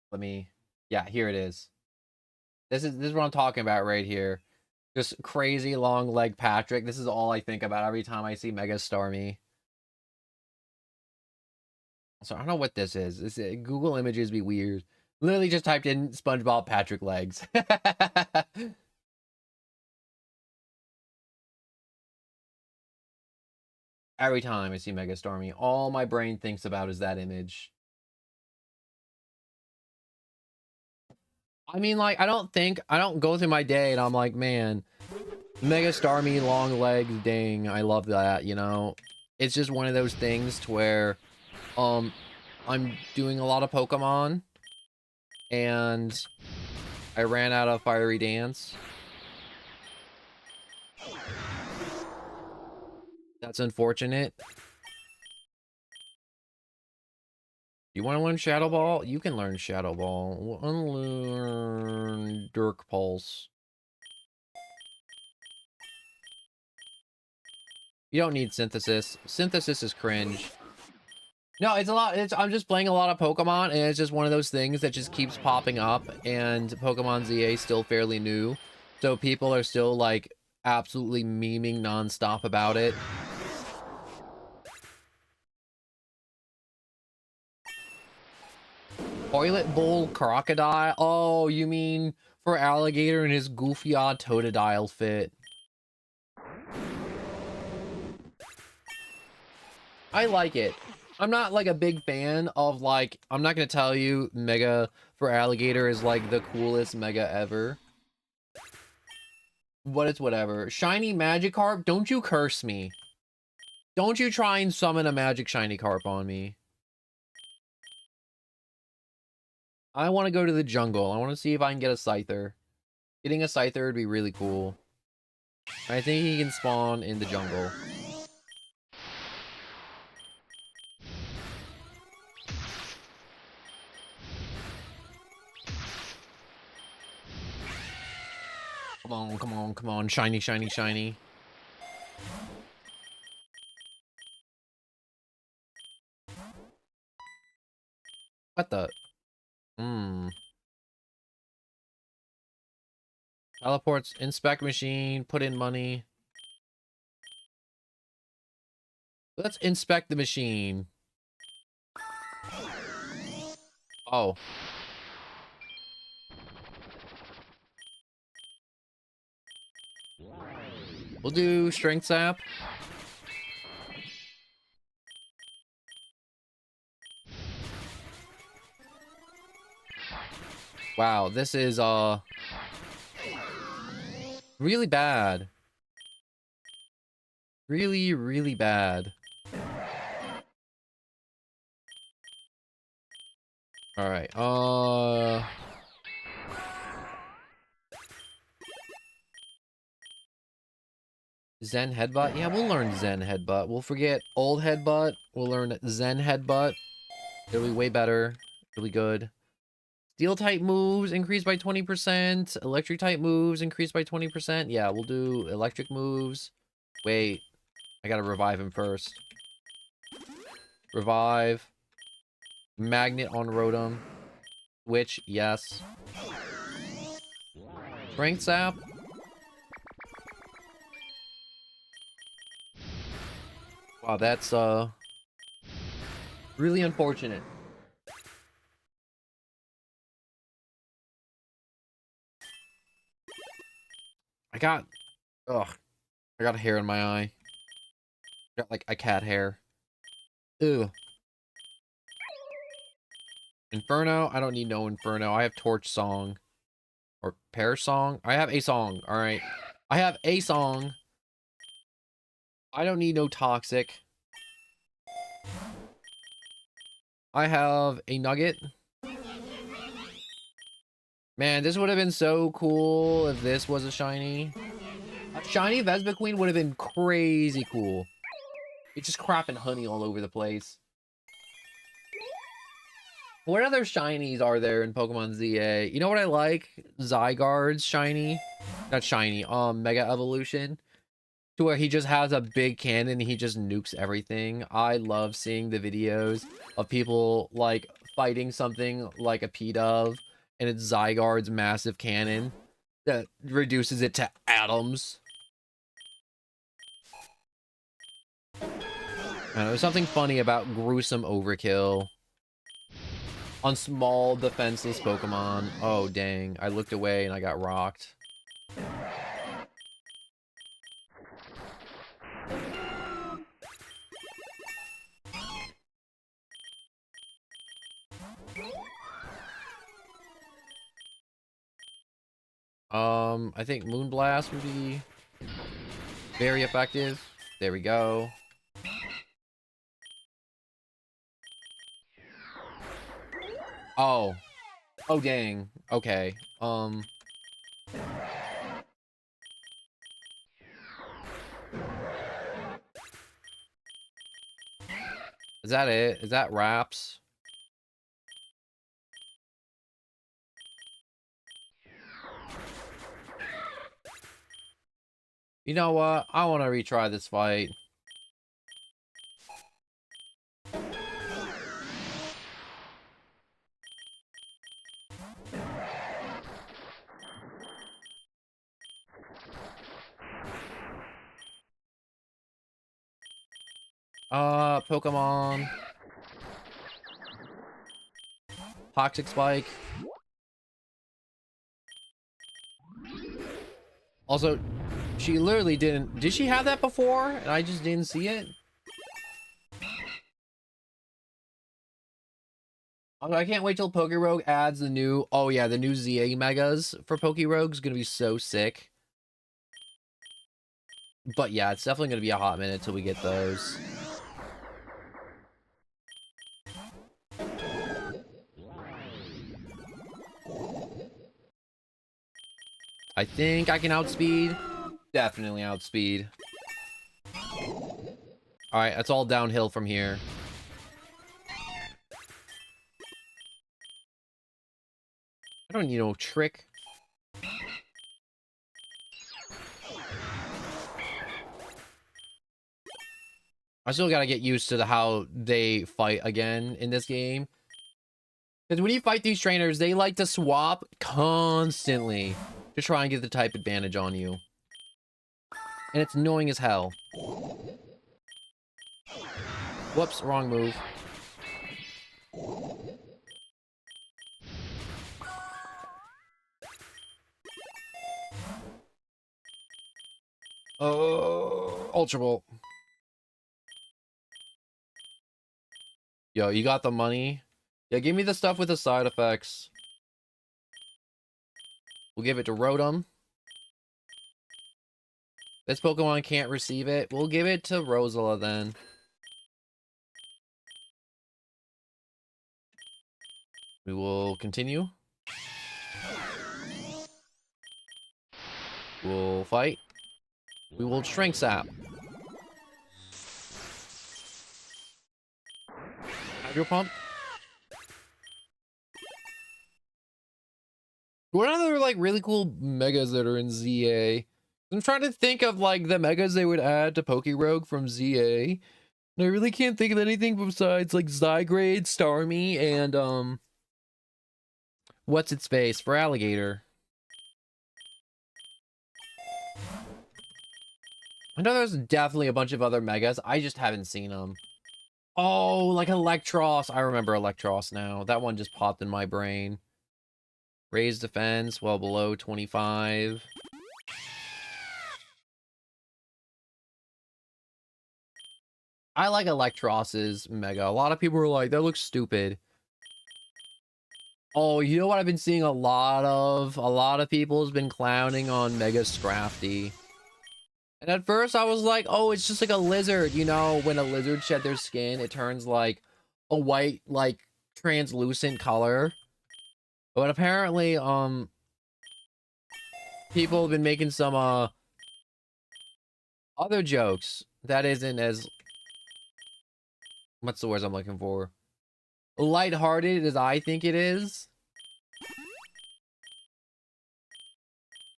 Let me. Yeah, here it is. This is what I'm talking about right here. Just crazy long leg Patrick. This is all I think about every time I see Mega Starmie. So I don't know what this is. Google Images be weird. Literally just typed in SpongeBob Patrick legs. Every time I see Mega Starmie, all my brain thinks about is that image. I mean, like, I don't go through my day and I'm like, man, Mega Starmie, long legs, dang, I love that, you know? It's just one of those things to where, um, I'm doing a lot of Pokemon, and I ran out of Fiery Dance. That's unfortunate. You want to learn Shadow Ball? You can learn Shadow Ball. We'll unlearn Dirk Pulse. You don't need Synthesis. Synthesis is cringe. No, it's a lot. I'm just playing a lot of Pokemon, and it's just one of those things that just keeps popping up, and Pokemon ZA is still fairly new. So people are still, like, absolutely memeing nonstop about it. Toilet Bowl Crocodile? Oh, you mean for Alligator and his goofy odd Totodile fit. I like it. I'm not like a big fan of like, I'm not gonna tell you Mega for Alligator is like the coolest Mega ever. But it's whatever. Shiny Magikarp, don't you curse me. Don't you try and summon a magic shiny carp on me. I want to go to the jungle. I want to see if I can get a Scyther. Getting a Scyther would be really cool. I think he can spawn in the jungle. Come on, come on, come on. Shiny, shiny, shiny. What the? Teleports, inspect machine, put in money. Let's inspect the machine. Oh. We'll do strength sap. Wow, this is really bad. Really, really bad. All right. Zen Headbutt? Yeah, we'll learn Zen Headbutt. We'll forget old Headbutt. We'll learn Zen Headbutt. It'll be way better. It'll be good. Steel type moves increased by 20%. Electric type moves increased by 20%. Yeah, we'll do electric moves. Wait, I gotta revive him first. Revive. Magnet on Rotom. Switch, yes. Strength Sap. Wow, that's really unfortunate. I got ugh. I got a hair in my eye. I got like a cat hair. Ew. Inferno? I don't need no Inferno. I have Torch Song. Or Pear Song? I have a song. Alright. I have a song. I don't need no Toxic. I have a Nugget. Man, this would have been so cool if this was a shiny. A shiny Vespiquen would have been crazy cool. It's just crap and honey all over the place. What other shinies are there in Pokemon ZA? You know what I like? Zygarde's shiny. Not shiny, Mega Evolution. To where he just has a big cannon and he just nukes everything. I love seeing the videos of people, like, fighting something like a P-Dove, and it's Zygarde's massive cannon that reduces it to atoms. There's something funny about gruesome overkill on small, defenseless Pokemon. Oh, dang. I looked away and I got rocked. I think Moonblast would be very effective. There we go. Oh. Oh, dang. Okay. Is that it? Is that wraps? You know what? I want to retry this fight. Pokemon. Toxic Spike. Also, she literally didn't... Did she have that before? And I just didn't see it? I can't wait till Pokerogue adds the new... Oh yeah, the new ZA Megas for Pokerogue is going to be so sick. But yeah, it's definitely going to be a hot minute till we get those. I think I can outspeed. Definitely outspeed. Alright, that's all downhill from here. I don't need no trick. I still gotta get used to how they fight again in this game. Because when you fight these trainers, they like to swap constantly to try and get the type advantage on you. And it's annoying as hell. Whoops, wrong move. Oh, Ultra Bolt. Yo, you got the money? Yeah, give me the stuff with the side effects. We'll give it to Rotom. This Pokemon can't receive it. We'll give it to Rosala then. We will continue. We'll fight. We will Shrink Sap. Hydro Pump. What other like really cool megas that are in ZA? I'm trying to think of like the megas they would add to Pokerogue from ZA. And I really can't think of anything besides like Zygrade, Starmie, and what's its face for Alligator. I know there's definitely a bunch of other megas. I just haven't seen them. Oh, like Electros. I remember Electros now. That one just popped in my brain. Raised defense, well below 25. I like Electros's Mega. A lot of people were like, that looks stupid. Oh, you know what I've been seeing a lot of? A lot of people has been clowning on Mega Scrafty. And at first I was like, oh, it's just like a lizard. You know, when a lizard shed their skin, it turns like a white, like translucent color. But apparently, people have been making some, other jokes that isn't as... What's the words I'm looking for? Lighthearted as I think it is.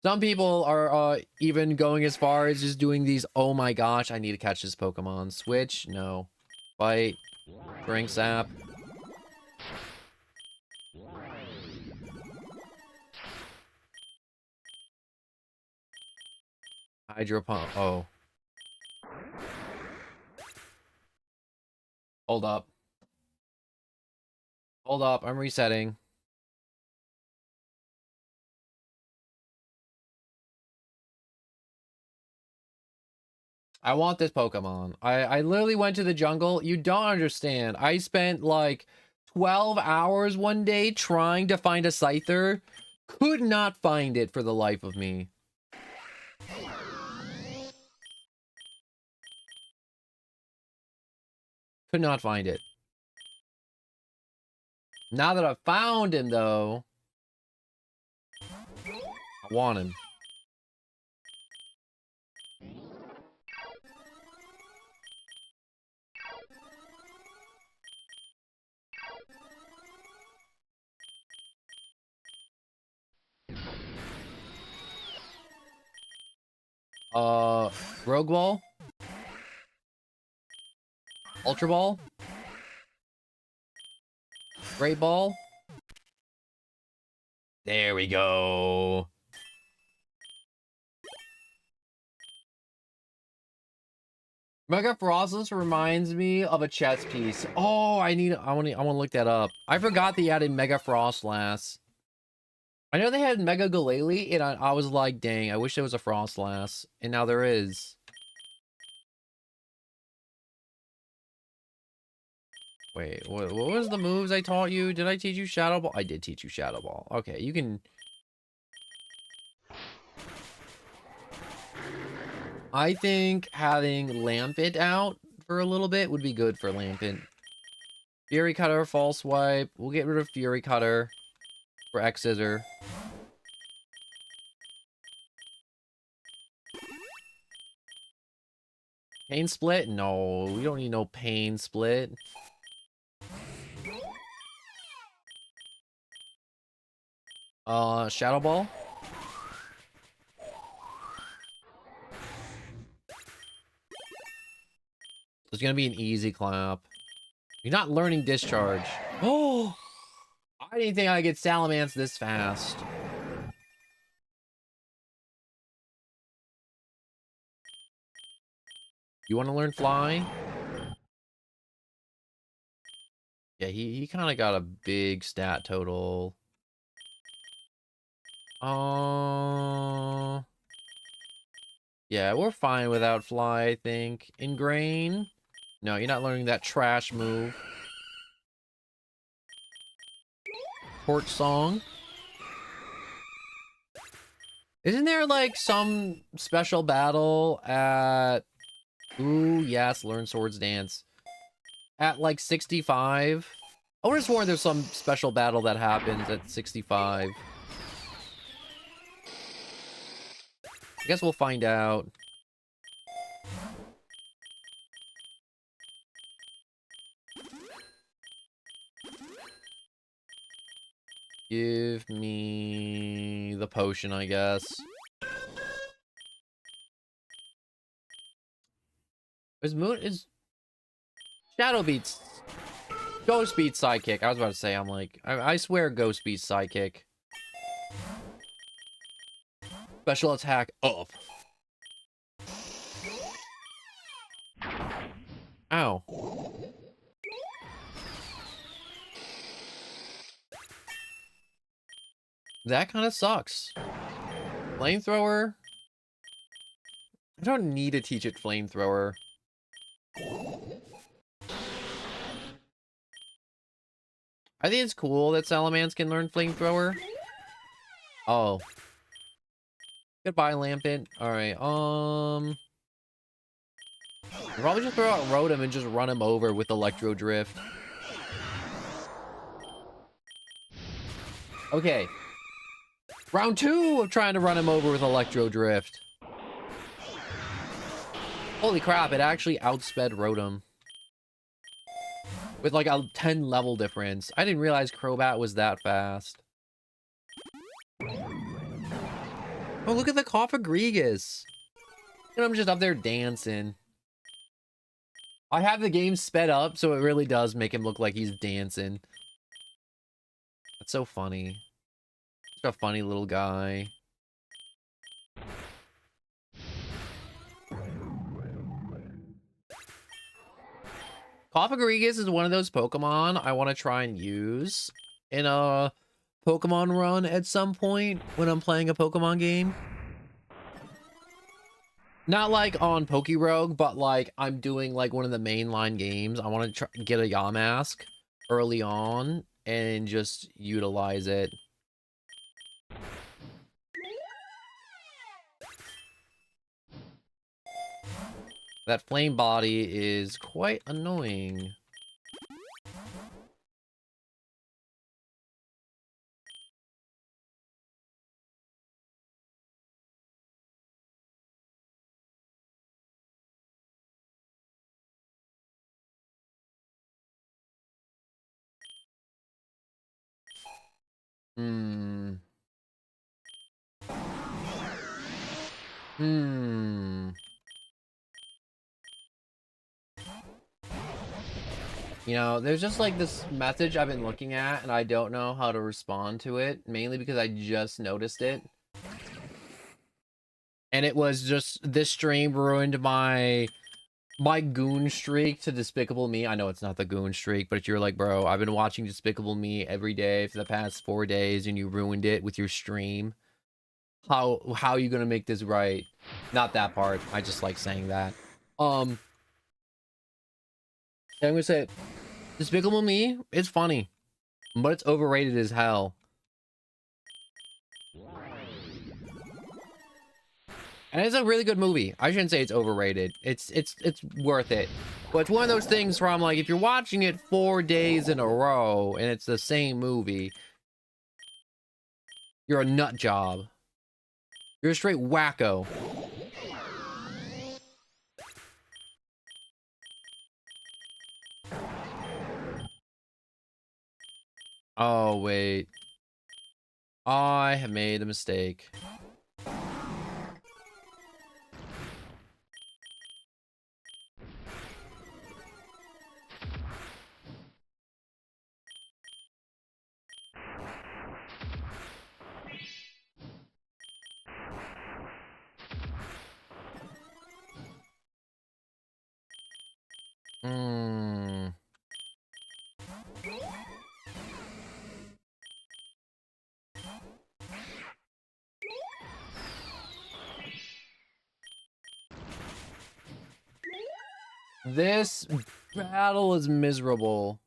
Some people are even going as far as just doing these, oh my gosh, I need to catch this Pokemon. Switch? No. Fight. Drink Sap. Hydro Pump. Oh. Hold up. Hold up, I'm resetting. I want this Pokemon. I literally went to the jungle. You don't understand. I spent like 12 hours one day trying to find a Scyther. Could not find it for the life of me. Could not find it. Now that I've found him, though, I want him. Rogue Ball? Ultra Ball? Great Ball? There we go. Mega Frostless reminds me of a chess piece. Oh, I want to look that up. I forgot they added Mega Frostlass. I know they had Mega Glalie, and I was like, dang, I wish there was a Frostlass. And now there is. Wait, what was the moves I taught you? Did I teach you Shadow Ball? I did teach you Shadow Ball. Okay, you can... I think having Lampent out for a little bit would be good for Lampent. Fury Cutter, False Swipe. We'll get rid of Fury Cutter for X Scissor. Pain Split? No, we don't need no Pain Split. Shadow Ball? It's gonna be an easy clap. You're not learning Discharge. Oh! I didn't think I'd get Salamence this fast. You want to learn Fly? Yeah, he kind of got a big stat total. Yeah, we're fine without Fly, I think. Ingrain? No, you're not learning that trash move. Torch Song? Isn't there, like, some special battle at... Ooh, yes, learn Swords Dance. At, like, 65? I would have sworn there's some special battle that happens at 65. I guess we'll find out. Give me the potion, I guess. Is Shadow Beats Ghost Beats Sidekick. I was about to say, I'm like, I swear Ghost Beats Sidekick. Special attack up. Ow. That kind of sucks. Flamethrower? I don't need to teach it Flamethrower. I think it's cool that Salamence can learn Flamethrower. Oh. Goodbye, Lampent. Alright, I'll probably just throw out Rotom and just run him over with Electro Drift. Okay. Round 2 of trying to run him over with Electro Drift. Holy crap, it actually outsped Rotom. With like a 10 level difference. I didn't realize Crobat was that fast. Oh, look at the Cofagrigus. And I'm just up there dancing. I have the game sped up, so it really does make him look like he's dancing. That's so funny. Such a funny little guy. Cofagrigus is one of those Pokemon I want to try and use in a Pokemon run at some point when I'm playing a Pokemon game. Not like on Pokerogue, but like I'm doing like one of the mainline games. I want to get a Yamask early on and just utilize it. That flame body is quite annoying. Hmm. Hmm. You know, there's just like this message I've been looking at and I don't know how to respond to it, mainly because I just noticed it. And it was just, this stream ruined my goon streak to Despicable Me. I know it's not the goon streak, but you're like, bro, I've been watching Despicable Me every day for the past 4 days and you ruined it with your stream. How are you gonna make this right? Not that part. I just like saying that. I'm gonna say Despicable Me, it's funny, but it's overrated as hell. And it's a really good movie. I shouldn't say it's overrated. It's worth it. But it's one of those things where I'm like, if you're watching it 4 days in a row and it's the same movie, you're a nut job. You're a straight wacko. Oh, wait. I have made a mistake. Hmm. This battle is miserable.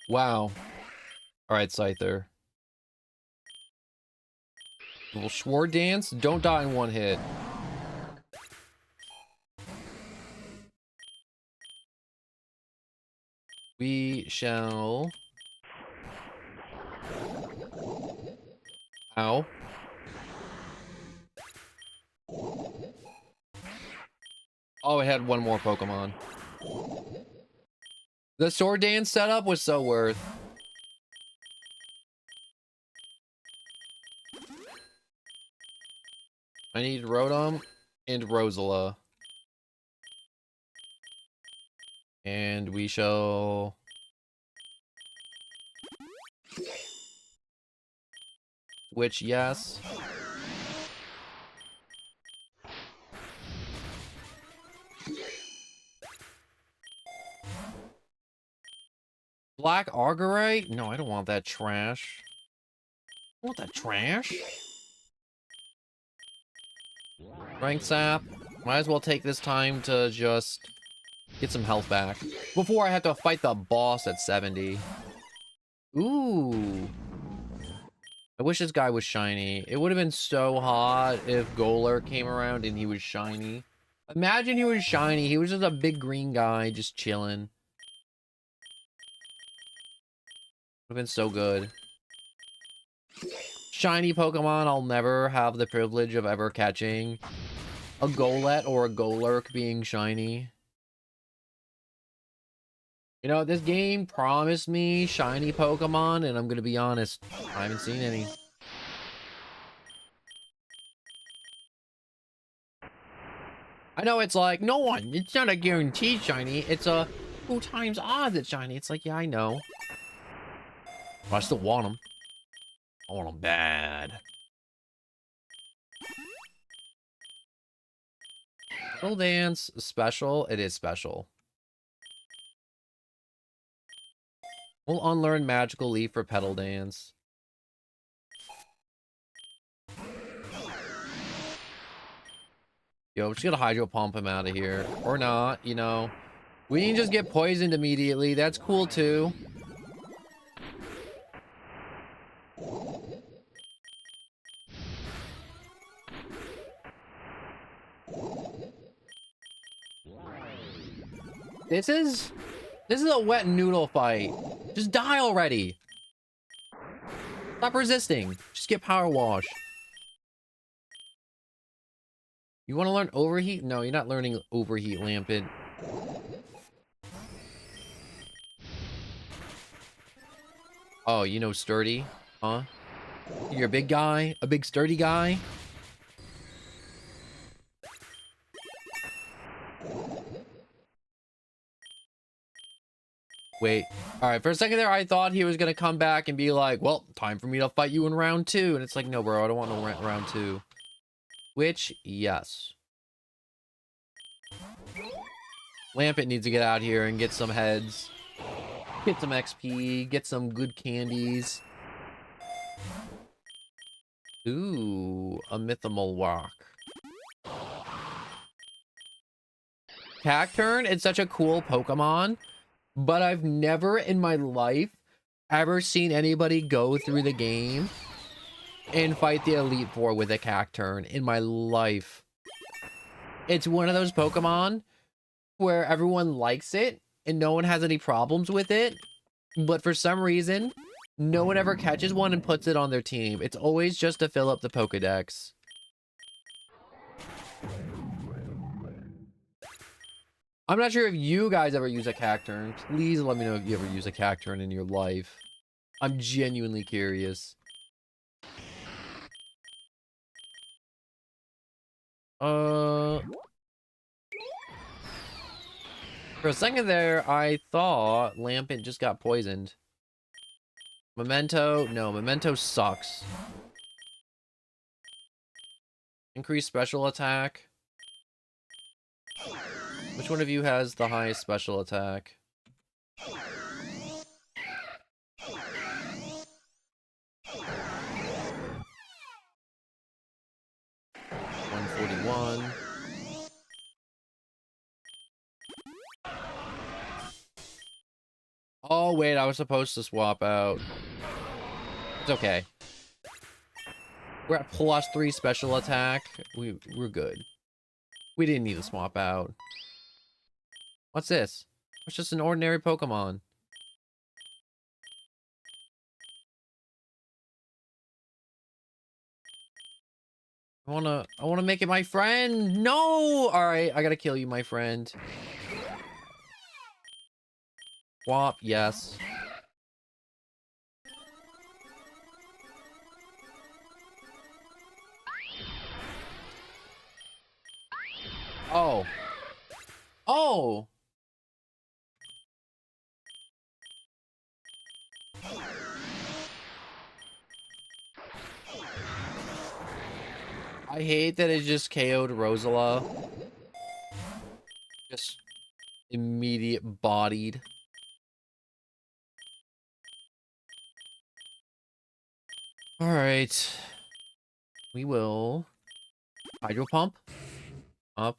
Wow. Alright, Scyther. Little Sword Dance. Don't die in one hit. We shall... Ow. Oh, it had one more Pokemon. The Sword Dance setup was so worth. I need Rotom and Rosala. And we shall... Which, yes. Black Argorite? No, I don't want that trash. I want that trash. Rank Sap. Might as well take this time to just get some health back before I have to fight the boss at 70. Ooh. I wish this guy was shiny. It would have been so hot if Golurk came around and he was shiny. Imagine he was shiny. He was just a big green guy just chilling. Would have been so good. Shiny Pokemon I'll never have the privilege of ever catching. A Golett or a Golurk being shiny. You know, this game promised me shiny Pokemon, and I'm gonna be honest, I haven't seen any. I know it's like, no one, it's not a guaranteed shiny, it's a 2 times odds it's shiny. It's like, yeah, I know. But I still want them. I want them bad. Little Dance, special? It is special. We'll unlearn Magical Leaf for Petal Dance. Yo, we're just gonna Hydro Pump him out of here. Or not, you know. We can just get poisoned immediately. That's cool, too. This is a wet noodle fight. Just die already. Stop resisting. Just get Power Wash. You want to learn Overheat? No, you're not learning Overheat, Lampent. Oh, you know Sturdy? Huh? You're a big guy? A big sturdy guy? Wait. Alright, for a second there, I thought he was gonna come back and be like, well, time for me to fight you in round 2. And it's like, no, bro, I don't want no round 2. Which, yes. Lampent needs to get out here and get some heads. Get some XP. Get some good candies. Ooh, a Mythimal Rock. Cacturn, it's such a cool Pokemon, but I've never in my life ever seen anybody go through the game and fight the Elite Four with a Cacturn in my life. It's one of those Pokemon where everyone likes it and no one has any problems with it, but for some reason, no one ever catches one and puts it on their team. It's always just to fill up the Pokedex. I'm not sure if you guys ever use a Cacturn. Please let me know if you ever use a Cacturn in your life. I'm genuinely curious. For a second there, I thought Lampent just got poisoned. Memento? No, Memento sucks. Increase special attack. Which one of you has the highest special attack? 141. Oh, wait, I was supposed to swap out. It's okay. We're at +3 special attack. We're good. We didn't need to swap out. What's this? It's just an ordinary Pokemon. I wanna make it my friend. No! Alright, I gotta kill you, my friend. Swap, yes. Oh. Oh! I hate that it just KO'd Rosala. Just immediate bodied. Alright. We will Hydro Pump. Up.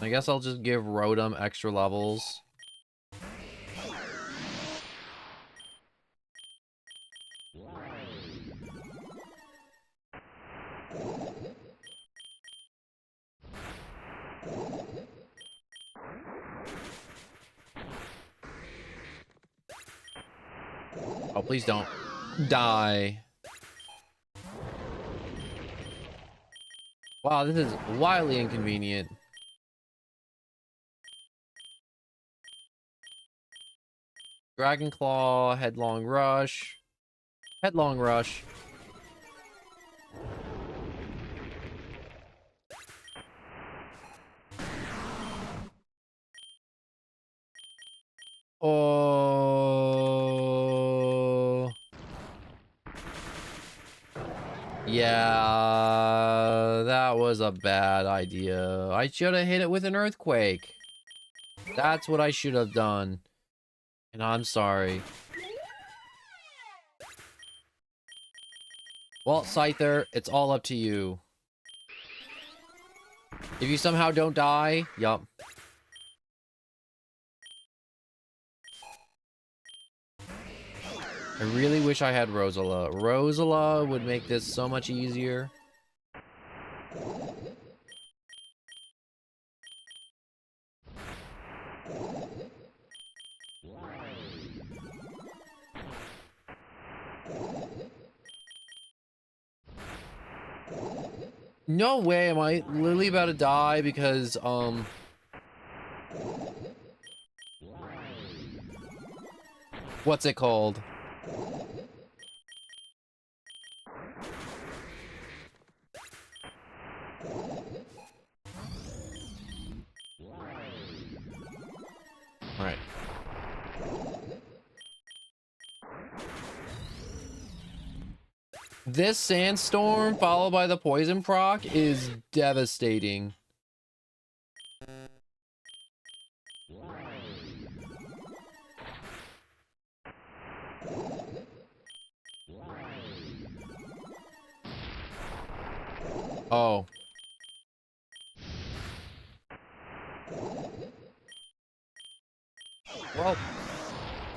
I guess I'll just give Rotom extra levels. Oh, please don't die. Wow, this is wildly inconvenient. Dragon Claw, Headlong Rush. Headlong Rush. Oh. Yeah, that was a bad idea. I should have hit it with an earthquake. That's what I should have done. And I'm sorry. Well, Scyther, it's all up to you. If you somehow don't die, yup. I really wish I had Rosala. Rosala would make this so much easier. No way am I literally about to die because, what's it called? Alright. This sandstorm followed by the poison proc is devastating. Oh. Well,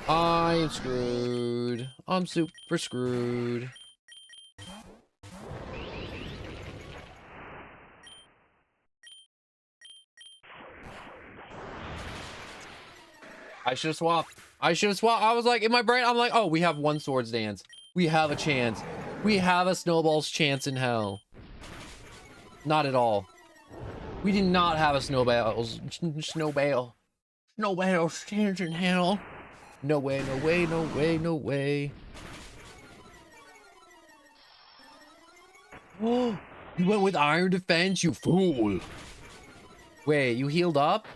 I'm screwed. I'm super screwed. I should have swapped. I should have swapped. I was like, in my brain, I'm like, oh, we have one swords dance. We have a chance. We have a snowball's chance in hell. Not at all. We did not have a snowball's chance in hell. No way, no way, no way, no way. Oh, you went with iron defense, you fool. Wait, you healed up?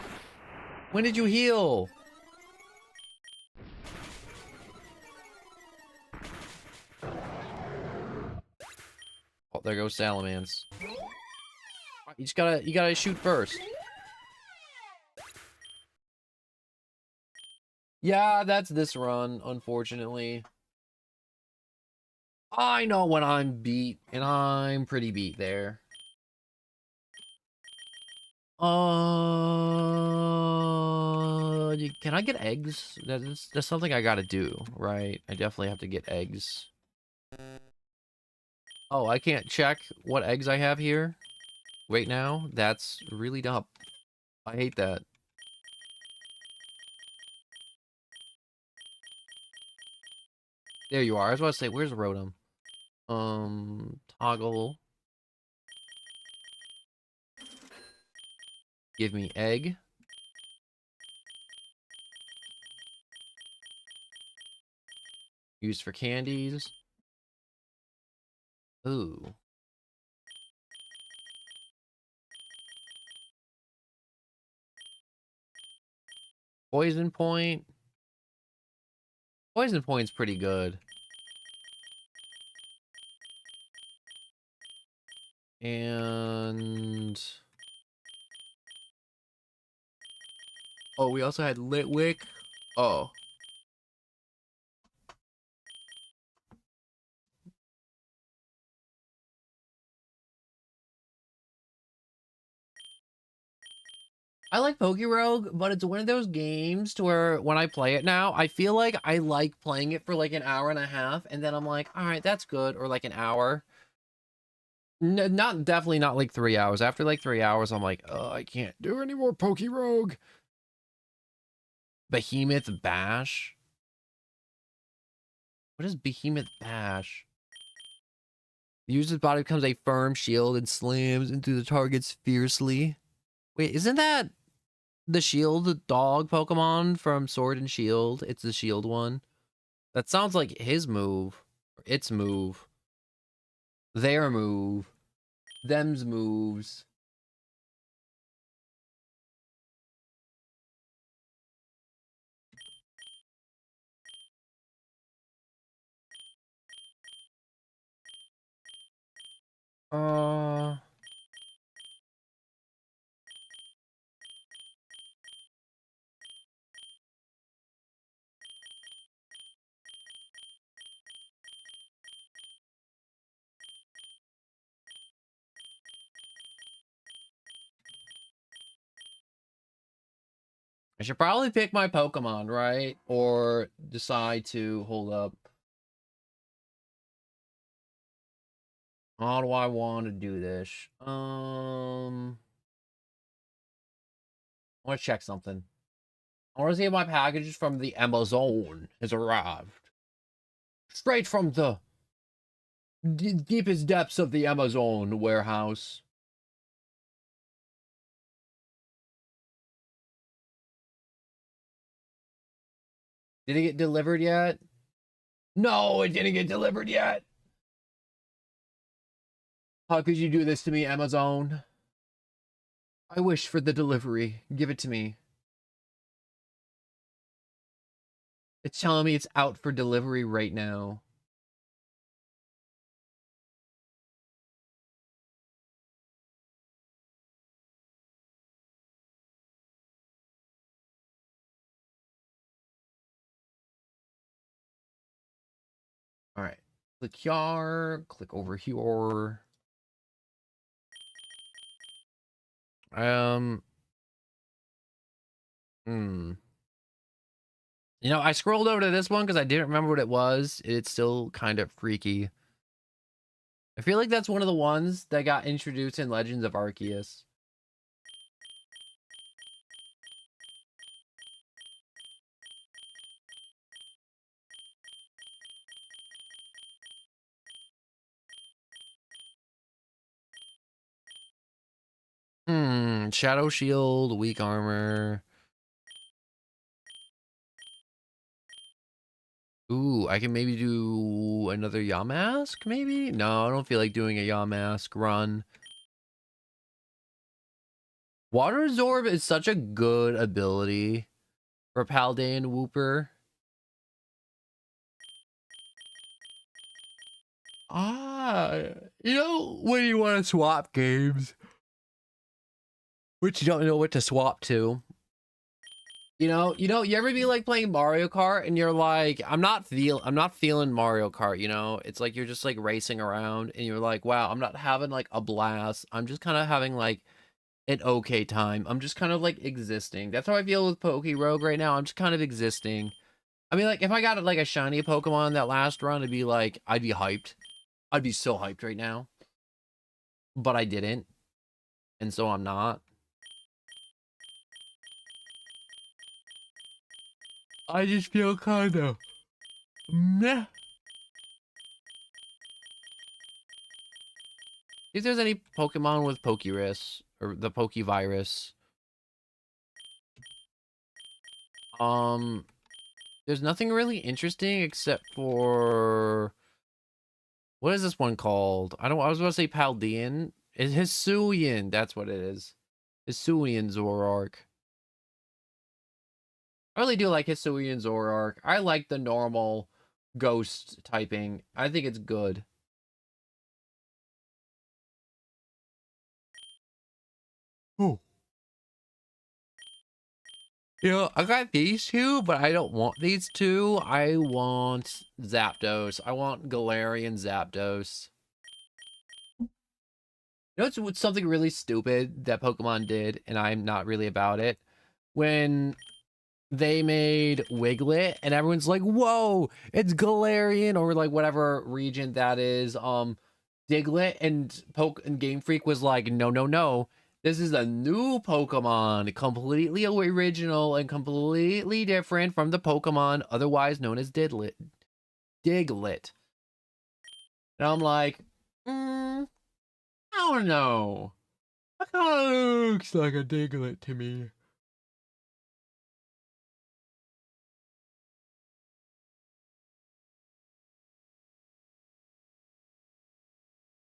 When did you heal? Oh, there goes Salamence. You gotta shoot first. Yeah, that's this run, unfortunately. I know when I'm beat, and I'm pretty beat there. Can I get eggs? That's something I gotta do, right? I definitely have to get eggs. Oh, I can't check what eggs I have here. Wait now, that's really dumb. I hate that. There you are. I was about to say, where's Rotom? Toggle. Give me egg. Used for candies. Ooh. Poison point. Poison point's pretty good. And... oh, we also had Litwick. Oh. I like Pokerogue, but it's one of those games to where when I play it now, I feel like I like playing it for like an hour and a half, and then I'm like, all right, that's good, or like an hour. Definitely not like 3 hours. After like 3 hours, I'm like, oh, I can't do any more Pokerogue. Behemoth Bash? What is Behemoth Bash? The user's body becomes a firm shield and slams into the targets fiercely. Wait, isn't that the shield dog Pokemon from Sword and Shield? It's the shield one. That sounds like his move. Or its move. Their move. Them's moves. Uh, I should probably pick my Pokemon, right? Or decide to hold up. How do I want to do this? I want to check something. I want to see if my package from the Amazon has arrived. Straight from the deepest depths of the Amazon warehouse. Did it get delivered yet? No, it didn't get delivered yet. How could you do this to me, Amazon? I wish for the delivery. Give it to me. It's telling me it's out for delivery right now. All right. Click here. Click over here. Um. Hmm. You know, I scrolled over to this one because I didn't remember what it was. It's still kind of freaky. I feel like that's one of the ones that got introduced in Legends of Arceus. Shadow Shield, Weak Armor. Ooh, I can maybe do another Yamask, maybe? No, I don't feel like doing a Yamask run. Water Absorb is such a good ability for Paldean Wooper. Ah, you know when you want to swap games, which you don't know what to swap to. You ever be like playing Mario Kart and you're like, I'm not feeling Mario Kart, you know? It's like you're just like racing around and you're like, wow, I'm not having like a blast. I'm just kind of having like an okay time. I'm just kind of like existing. That's how I feel with Pokerogue right now. I'm just kind of existing. I mean, like if I got like a shiny Pokemon that last run, I'd be hyped. I'd be so hyped right now. But I didn't. And so I'm not. I just feel kind of meh. If there's any Pokemon with Pokerus or the Pokevirus, um, there's nothing really interesting except for what is this one called? I was going to say Paldean. It's Hisuian. That's what it is. Hisuian Zoroark. I really do like Hisuian Zoroark. I like the normal ghost typing. I think it's good. Oh. I got these two, but I don't want these two. I want Zapdos. I want Galarian Zapdos. You know what's something really stupid that Pokemon did, and I'm not really about it? When they made Wiglet, and everyone's like, whoa, it's Galarian, or like whatever region that is, Diglett, and Game Freak was like, no, no, no. This is a new Pokemon, completely original and completely different from the Pokemon otherwise known as Diglett. And I'm like, I don't know. That kind of looks like a Diglett to me.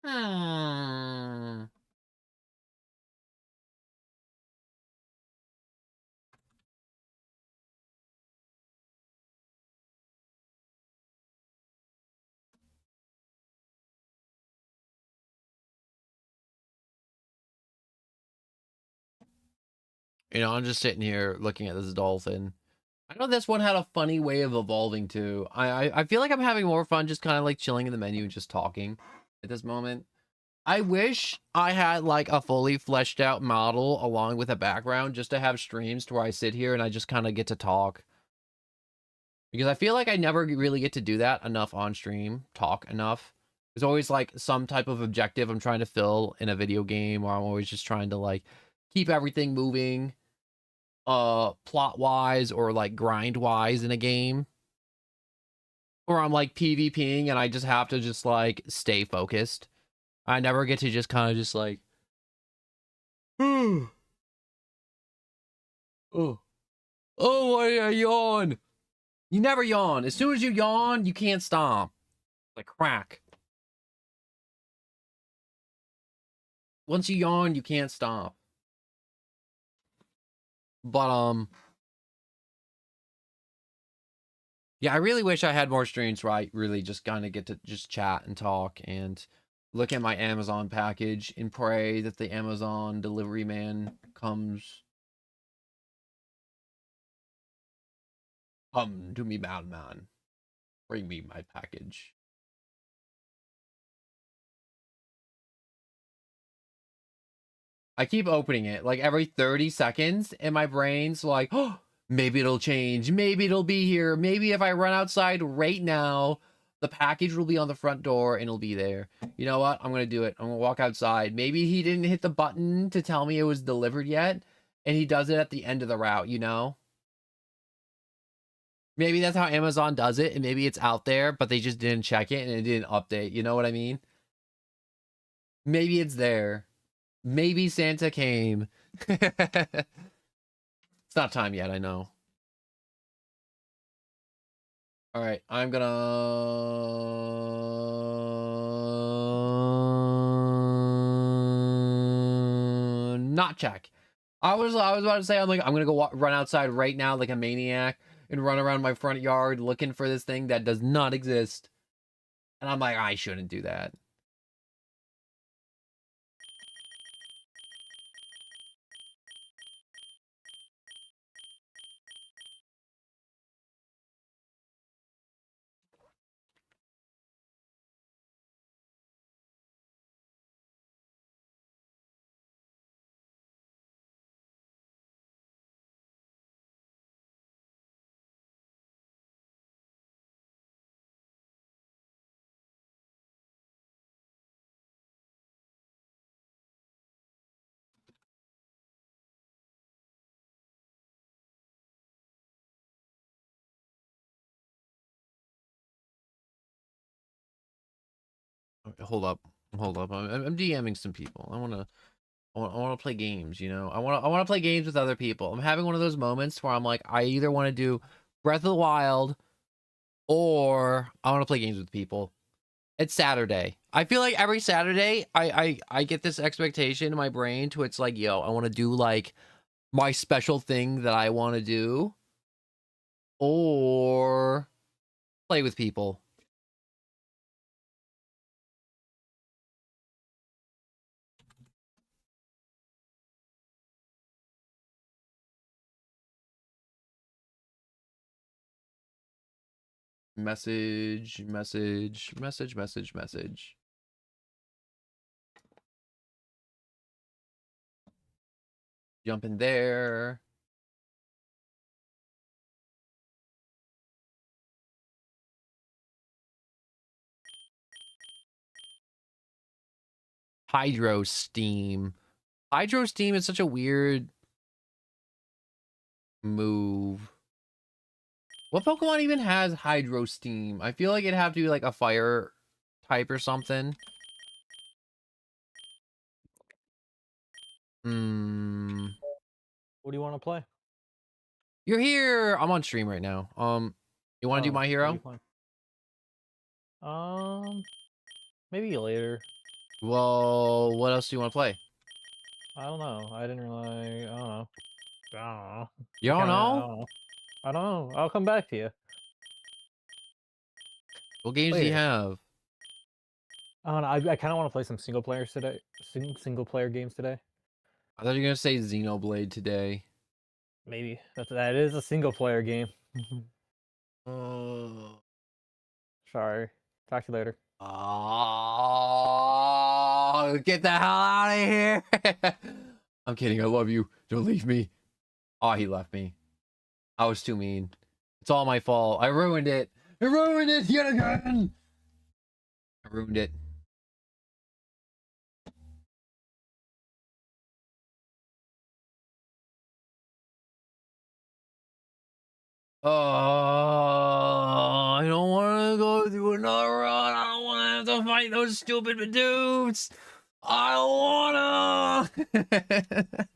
Hmm. You know, I'm just sitting here looking at this dolphin. I know this one had a funny way of evolving too. I feel like I'm having more fun just kind of like chilling in the menu and just talking at this moment. I wish I had like a fully fleshed out model along with a background just to have streams to where I sit here and I just kind of get to talk. Because I feel like I never really get to do that enough on stream, talk enough. There's always like some type of objective I'm trying to fill in a video game, or I'm always just trying to like keep everything moving plot wise or like grind wise in a game. Or I'm like PvPing and I just have to just like stay focused. I never get to just kind of just like oh, oh, I yawn. You never yawn. As soon as you yawn, you can't stop. Like crack. Once you yawn, you can't stop. But yeah, I really wish I had more streams where I really just kind of get to just chat and talk and look at my Amazon package and pray that the Amazon delivery man comes. Come to me, madman. Bring me my package. I keep opening it like every 30 seconds, and my brain's like, oh, maybe it'll change. Maybe it'll be here. Maybe if I run outside right now, the package will be on the front door and it'll be there. You know what? I'm going to do it. I'm going to walk outside. Maybe he didn't hit the button to tell me it was delivered yet, and he does it at the end of the route, you know? Maybe that's how Amazon does it, and maybe it's out there, but they just didn't check it and it didn't update. You know what I mean? Maybe it's there. Maybe Santa came. It's not time yet, I know. All right, I'm gonna not check. I was about to say I'm gonna go run outside right now like a maniac and run around my front yard looking for this thing that does not exist. And I'm like, I shouldn't do that. Hold up. I'm DMing some people. I want to play games, you know. I want to play games with other people. I'm having one of those moments where I'm like, I either want to do Breath of the Wild or I want to play games with people. It's Saturday. I feel like every Saturday I get this expectation in my brain to it's like, yo, I want to do like my special thing that I want to do or play with people. Message, message, message, message, message. Jump in there. Hydro Steam. Hydro Steam is such a weird move. What Pokemon even has Hydro Steam? I feel like it'd have to be like a fire type or something. Hmm. What do you want to play? You're here. I'm on stream right now. You want to do Oh, My what are Hero? you playing? Maybe later. Well, what else do you want to play? I don't know. I didn't really. I don't know. I don't know. You don't I know? don't know. I don't know. I'll come back to you What games do you later. have? I don't know. I kind of want to play some single players today. Single player games today. I thought you were gonna say Xenoblade today. Maybe that is a single player game. Oh. Sorry. Talk to you later. Oh, get the hell out of here. I'm kidding. I love you. Don't leave me. Oh, he left me. I was too mean. It's all my fault. I ruined it. I ruined it yet again. I ruined it. Oh, I don't want to go through another run. I don't want to have to fight those stupid dudes. I don't want to.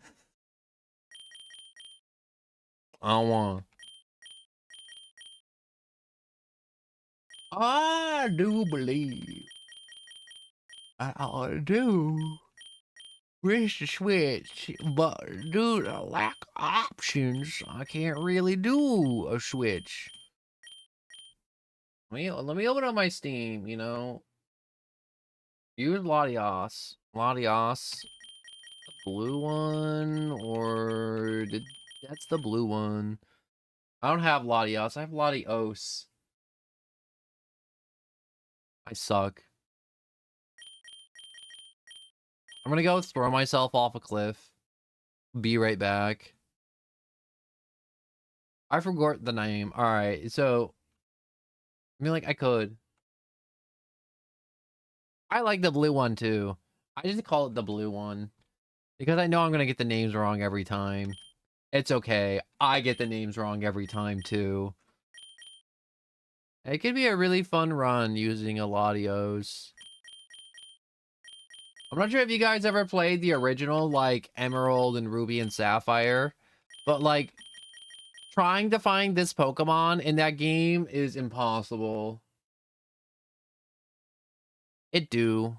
I don't want. I do believe I do wish to switch, but due to lack of options, I can't really do a switch. Let me open up my Steam, you know. Use Latios. Latios. The blue one, or that's the blue one. I don't have Latios, I have Latios. I suck. I'm gonna go throw myself off a cliff. Be right back. I forgot the name. Alright, so I mean, like, I could. I like the blue one too. I just call it the blue one because I know I'm gonna get the names wrong every time. It's okay. I get the names wrong every time too. It could be a really fun run using a Latios. I'm not sure if you guys ever played the original, like, Emerald and Ruby and Sapphire, but, like, trying to find this Pokemon in that game is impossible. It do.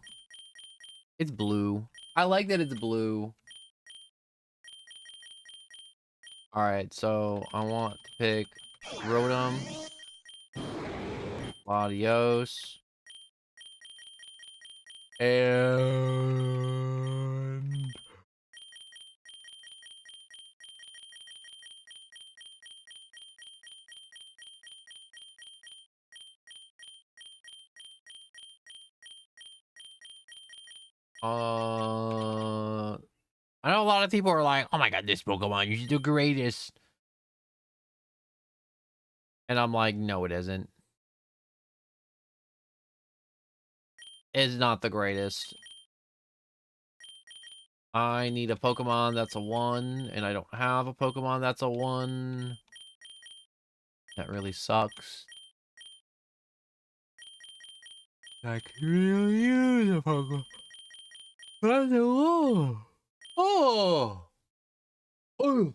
It's blue. I like that it's blue. Alright, so I want to pick Rotom, Latios, and I know a lot of people are like, oh my god, this Pokemon, you're the greatest. And I'm like, no, it isn't. It's not the greatest. I need a Pokemon that's a 1, and I don't have a Pokemon that's a 1. That really sucks. I can really use a Pokemon. That's a 1. Oh! Oh!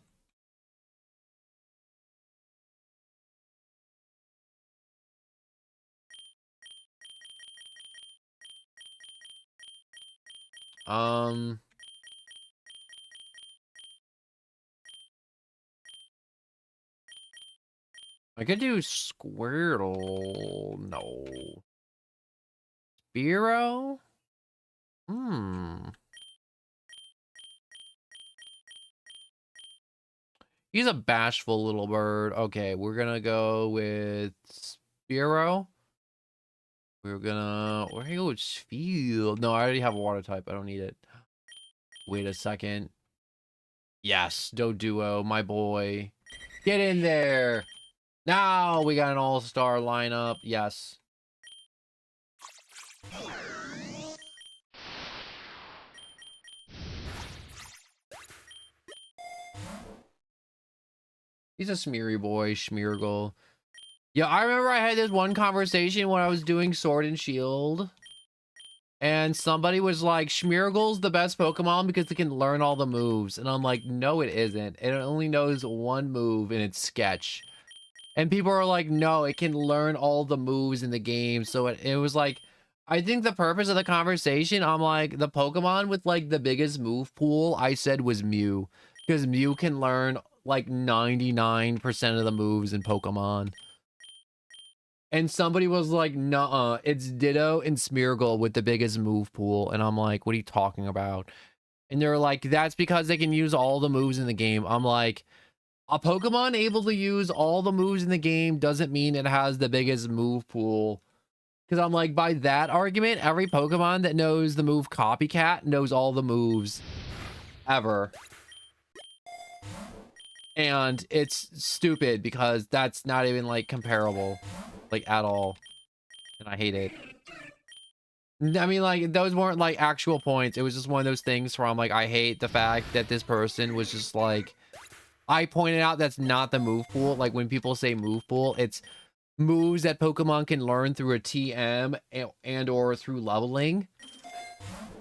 I could do Squirtle. No. Spearow? He's a bashful little bird. Okay, we're gonna go with Spearow. We're gonna go with Field. No, I already have a water type. I don't need it. Wait a second. Yes, Doduo, my boy. Get in there. Now we got an all-star lineup. Yes. He's a smeary boy, Schmeargle. Yeah, I remember I had this one conversation when I was doing Sword and Shield. And somebody was like, Schmeargle's the best Pokemon because it can learn all the moves. And I'm like, no, it isn't. It only knows one move, and it's Sketch. And people are like, no, it can learn all the moves in the game. So it was like, I think the purpose of the conversation, I'm like, the Pokemon with like the biggest move pool, I said was Mew. Because Mew can learn like 99% of the moves in Pokemon. And somebody was like, nuh-uh, it's Ditto and Smeargle with the biggest move pool. And I'm like, what are you talking about? And they're like, that's because they can use all the moves in the game. I'm like, A Pokemon able to use all the moves in the game doesn't mean it has the biggest move pool. Because I'm like, by that argument, every Pokemon that knows the move Copycat knows all the moves ever. And it's stupid because that's not even like comparable, like at all. And I hate it. I mean, like, those weren't like actual points. It was just one of those things where I'm like, I hate the fact that this person was just like, I pointed out that's not the move pool. Like when people say move pool, it's moves that Pokemon can learn through a TM and or through leveling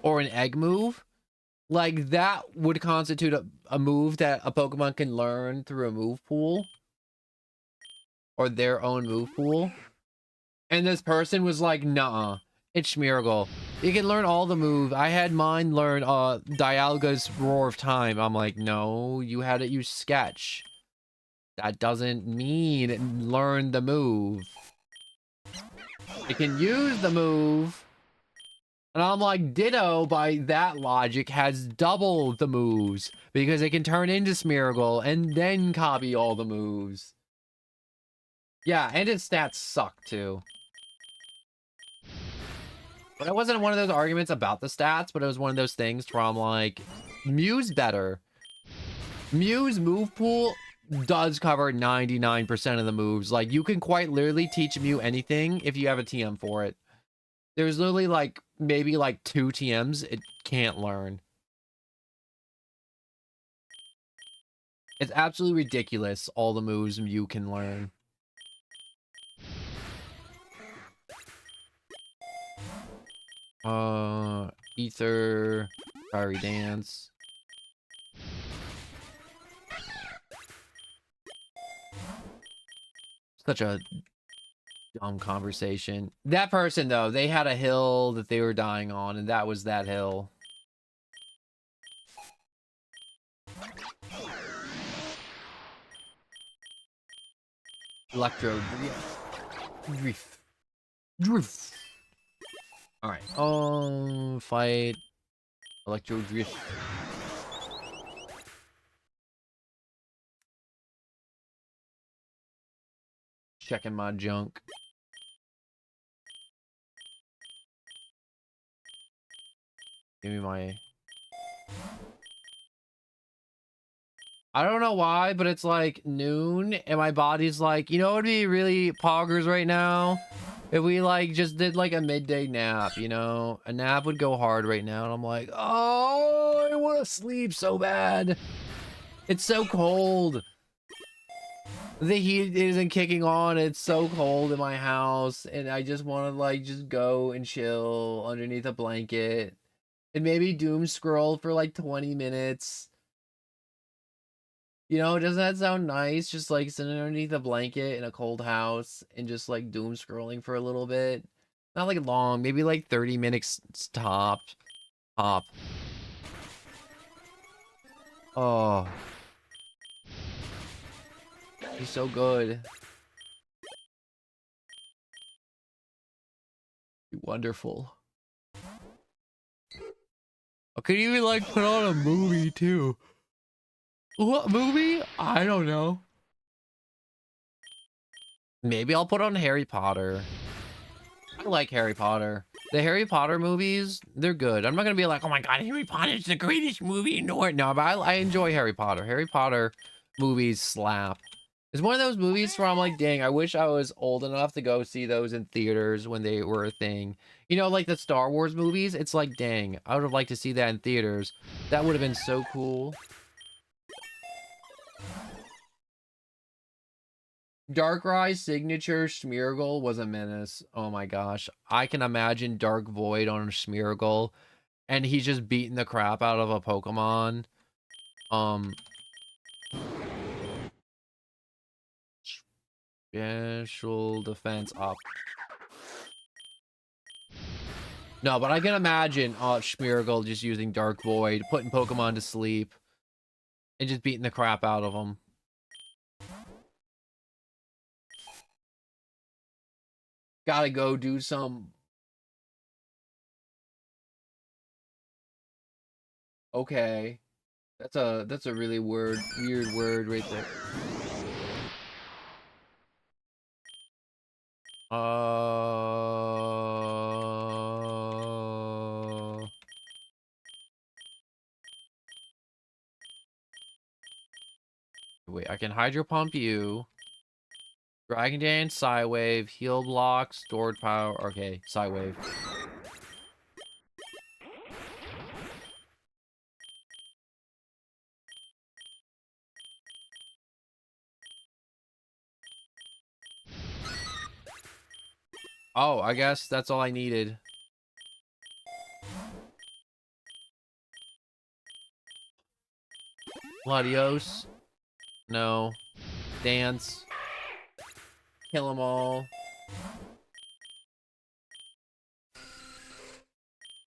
or an egg move. Like that would constitute a move that a Pokemon can learn through a move pool or their own move pool. And this person was like, nah, it's Smeargle. You can learn all the moves. I had mine learn Dialga's Roar of Time. I'm like, no, you had it use Sketch. That doesn't mean learn the move. It can use the move. And I'm like, Ditto, by that logic, has double the moves. Because it can turn into Smeargle and then copy all the moves. Yeah, and its stats suck, too. But it wasn't one of those arguments about the stats, but it was one of those things where I'm like, Mew's better. Mew's move pool does cover 99% of the moves. Like, you can quite literally teach Mew anything if you have a TM for it. There's literally, like, maybe, like, 2 TMs it can't learn. It's absolutely ridiculous, all the moves Mew can learn. Ether, Fiery Dance. Such a dumb conversation. That person, though, they had a hill that they were dying on, and that was that hill. Electro Drift. Drift. Alright. Fight. Electro Drift. Checking my junk. Give me my... I don't know why, but it's like noon, and my body's like, you know what would be really poggers right now? If we like just did like a midday nap, you know? A nap would go hard right now, and I'm like, oh, I want to sleep so bad. It's so cold. The heat isn't kicking on. It's so cold in my house, and I just want to like just go and chill underneath a blanket and maybe doom scroll for like 20 minutes. You know, doesn't that sound nice? Just like sitting underneath a blanket in a cold house and just like doom scrolling for a little bit. Not like long, maybe like 30 minutes top. Top. Oh. He's so good. Wonderful. I could even like put on a movie too. What movie? I don't know. Maybe I'll put on Harry Potter. I like Harry Potter. The Harry Potter movies, they're good. I'm not gonna be like, oh my god, Harry Potter is the greatest movie in the world. No, but I enjoy Harry Potter. Harry Potter movies slap. It's one of those movies where I'm like, dang, I wish I was old enough to go see those in theaters when they were a thing. You know, like the Star Wars movies, it's like, dang, I would have liked to see that in theaters. That would have been so cool. Darkrai's signature Smeargle was a menace. Oh my gosh. I can imagine Dark Void on Smeargle, and he's just beating the crap out of a Pokemon. Special defense up. No, but I can imagine Smeargle just using Dark Void, putting Pokemon to sleep, and just beating the crap out of them. Gotta go do some... Okay. That's a really weird word right there. Wait, I can Hydro Pump you. Dragon Dance, Psywave, Heal Block, Stored Power. Okay, Psywave. Oh, I guess that's all I needed. Latios. No. Dance. Kill them all.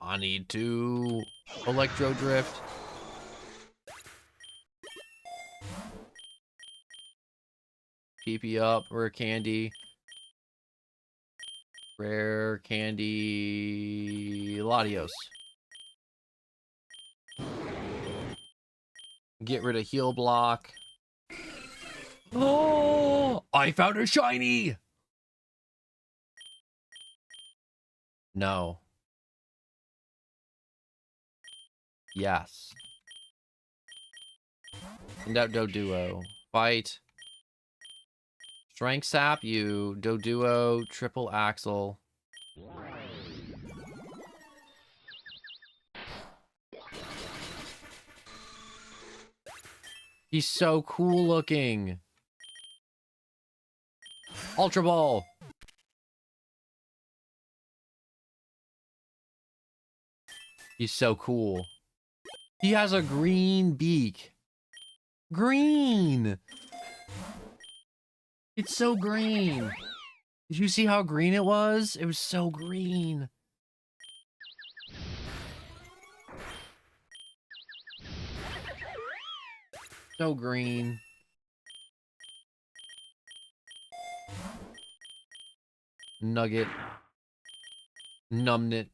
I need to Electro Drift. PP up. Rare Candy. Rare Candy. Latios. Get rid of Heal Block. Oh! I found a shiny! No. Yes. Send out Doduo. Fight. Strength Sap you. Doduo. Triple Axle. He's so cool looking. Ultra Ball. He's so cool. He has a green beak. Green. It's so green. Did you see how green it was? It was so green. So green. Nugget. Numbnit.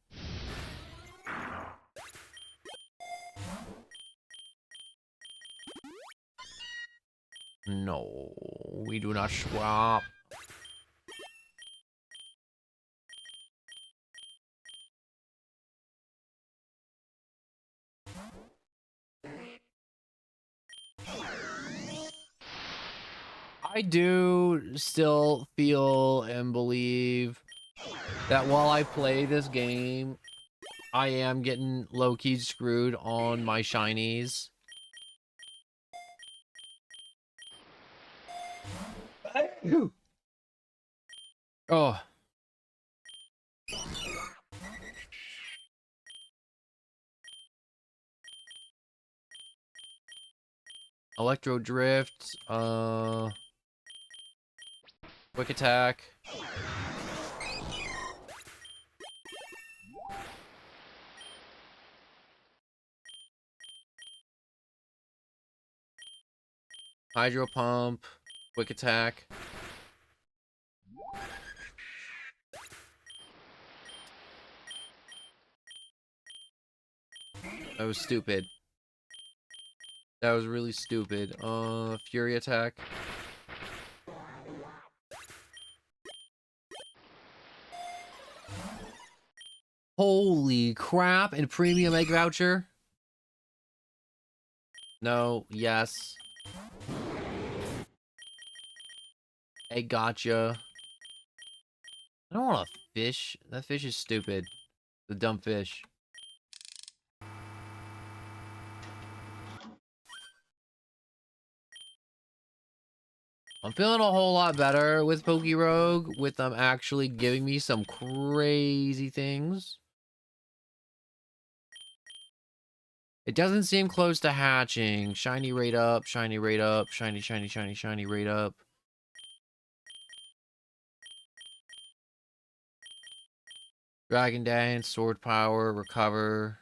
No, we do not swap. I do still feel and believe that while I play this game, I am getting low-key screwed on my shinies. Oh. Electro Drift, Quick Attack. Hydro Pump, Quick Attack. That was stupid. That was really stupid. Fury Attack. Holy crap, and premium egg voucher? No, yes. Egg gotcha. I don't want a fish. That fish is stupid. The dumb fish. I'm feeling a whole lot better with Pokerogue, with them actually giving me some crazy things. It doesn't seem close to hatching. Shiny rate up, shiny rate up, shiny, shiny, shiny, shiny rate up. Dragon Dance, Sword Power, Recover.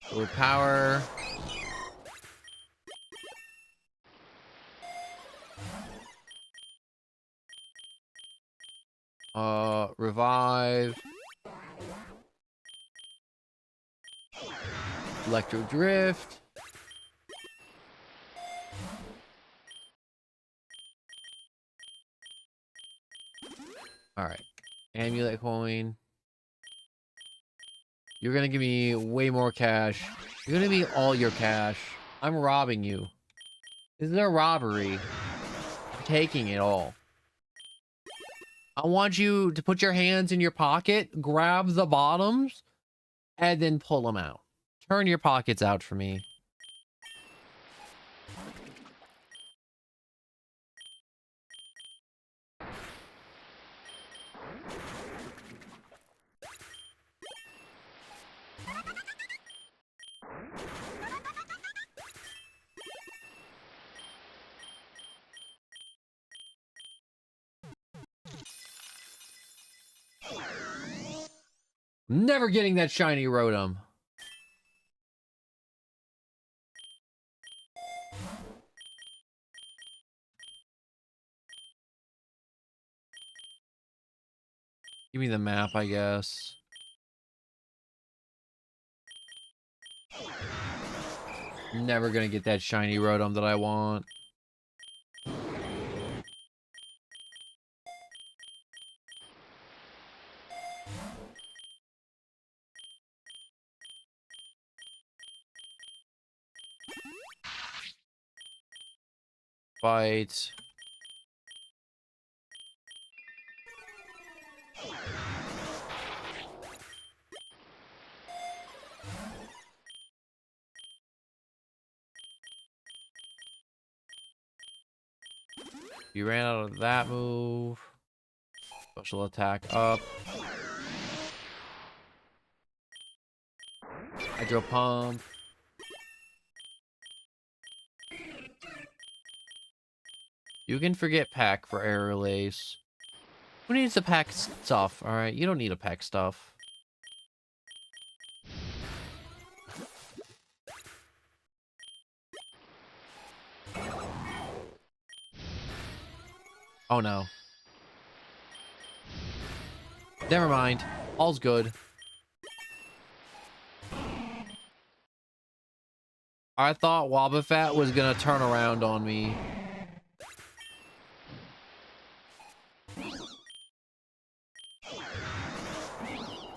Sword Power. Revive. Electro Drift. Alright. Amulet coin. You're gonna give me way more cash. You're gonna give me all your cash. I'm robbing you. This is a robbery. I'm taking it all. I want you to put your hands in your pocket, grab the bottoms, and then pull them out. Turn your pockets out for me. Never getting that shiny Rotom. Give me the map, I guess. Never gonna get that shiny Rotom that I want. Fight. You ran out of that move. Special attack up. Hydro Pump. You can forget pack for Aerial Ace. Who needs to pack stuff? Alright, you don't need to pack stuff. Oh no. Never mind. All's good. I thought Wobbuffet was gonna turn around on me.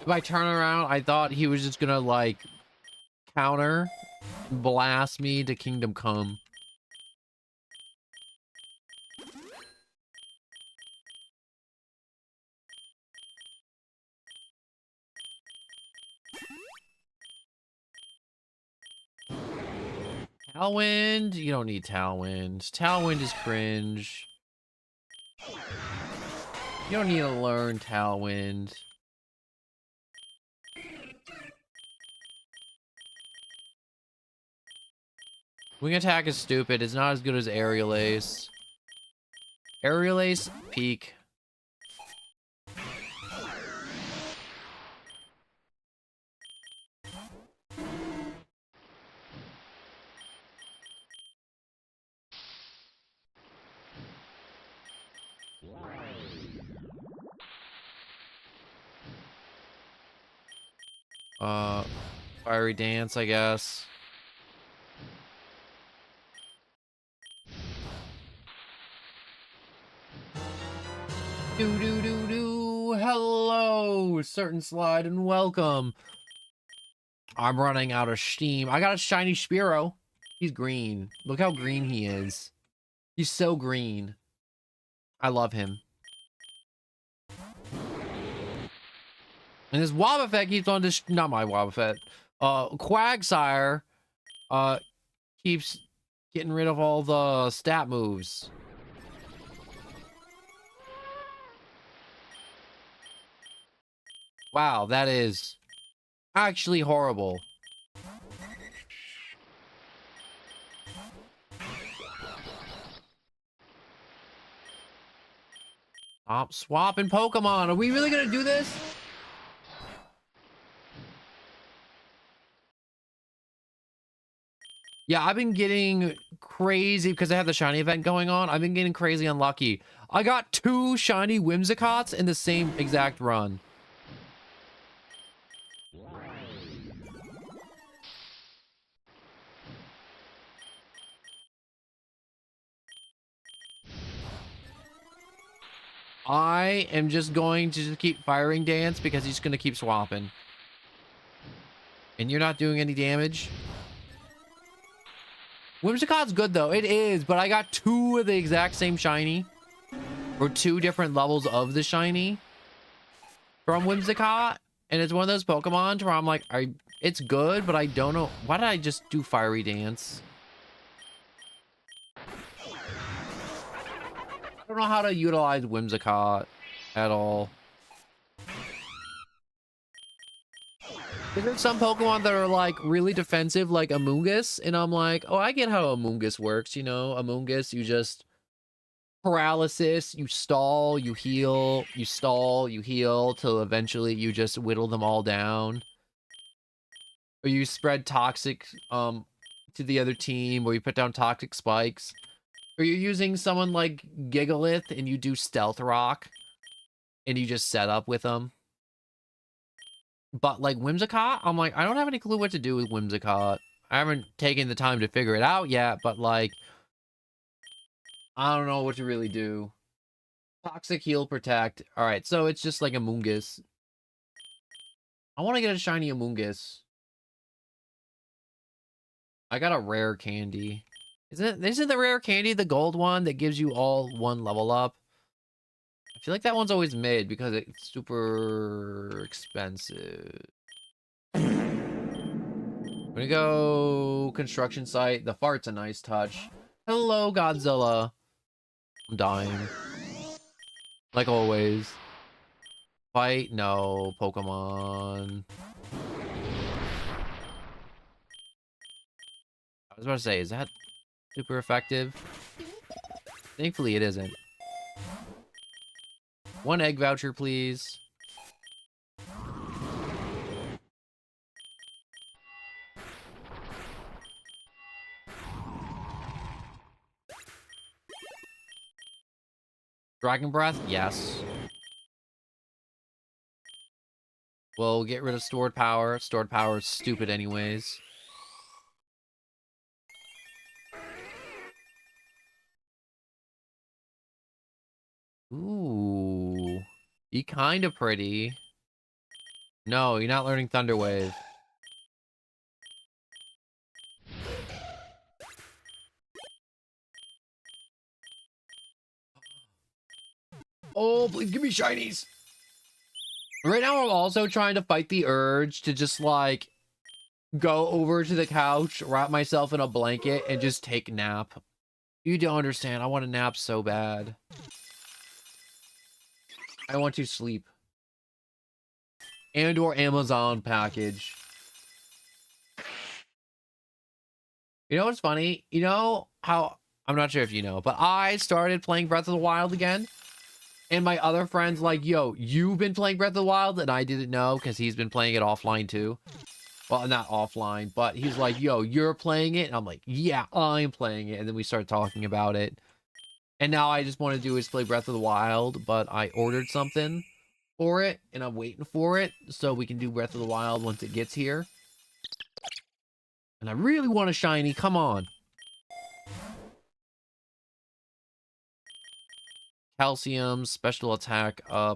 If I turn around, I thought he was just gonna like counter and blast me to Kingdom Come. Tailwind? You don't need Tailwind. Tailwind is cringe. You don't need to learn Tailwind. Wing attack is stupid. It's not as good as Aerial Ace. Aerial Ace, peak. Fiery Dance, I guess. Do do do do. Hello, certain slide and welcome. I'm running out of steam. I got a shiny Spearow. He's green. Look how green he is. He's so green. I love him. And this Wobbuffet keeps on this. Not my Wobbuffet. Quagsire. Keeps getting rid of all the stat moves. Wow, that is actually horrible. Stop swapping Pokemon. Are we really gonna do this? Yeah, I've been getting crazy because I have the shiny event going on. I've been getting crazy unlucky. I got 2 shiny Whimsicots in the same exact run. I am just going to just keep firing Dance because he's going to keep swapping. And you're not doing any damage. Whimsicot's good though. It is, but I got 2 of the exact same shiny. Or 2 different levels of the shiny from Whimsicott. And it's one of those Pokemon where I'm like, it's good, but I don't know. Why did I just do Fiery Dance? I don't know how to utilize Whimsicott at all. There's some Pokemon that are like really defensive, like Amoonguss, and I'm like, oh, I get how Amoonguss works, you know? Amoonguss, you just paralysis, you stall, you heal, you stall, you heal, till eventually you just whittle them all down. Or you spread toxic to the other team, or you put down toxic spikes. Or you're using someone like Gigalith and you do Stealth Rock and you just set up with them. But like Whimsicott, I'm like, I don't have any clue what to do with Whimsicott. I haven't taken the time to figure it out yet, but like, I don't know what to really do. Toxic Heal Protect. Alright, so it's just like Amoonguss. I want to get a shiny Amoonguss. I got a rare candy. Isn't the rare candy the gold one that gives you all 1 level up? I feel like that one's always mid because it's super expensive. I'm gonna go construction site. The fart's a nice touch. Hello, Godzilla. I'm dying. Like always. Fight? No. Pokemon. I was about to say, is that super effective? Thankfully, it isn't. 1 egg voucher, please. Dragon Breath? Yes. We'll get rid of stored power. Stored power is stupid anyways. Ooh. You kinda pretty. No, you're not learning Thunder Wave. Oh, please give me shinies. Right now, I'm also trying to fight the urge to just, like, go over to the couch, wrap myself in a blanket, and just take a nap. You don't understand. I want a nap so bad. I want to sleep. And or Amazon package. You know what's funny? You know how... I'm not sure if you know, but I started playing Breath of the Wild again. And my other friend's like, yo, you've been playing Breath of the Wild? And I didn't know because he's been playing it offline too. Well, not offline, but he's like, yo, you're playing it? And I'm like, yeah, I'm playing it. And then we start talking about it. And now I just want to do is play Breath of the Wild, but I ordered something for it, and I'm waiting for it, so we can do Breath of the Wild once it gets here. And I really want a shiny, come on. Calcium, special attack up.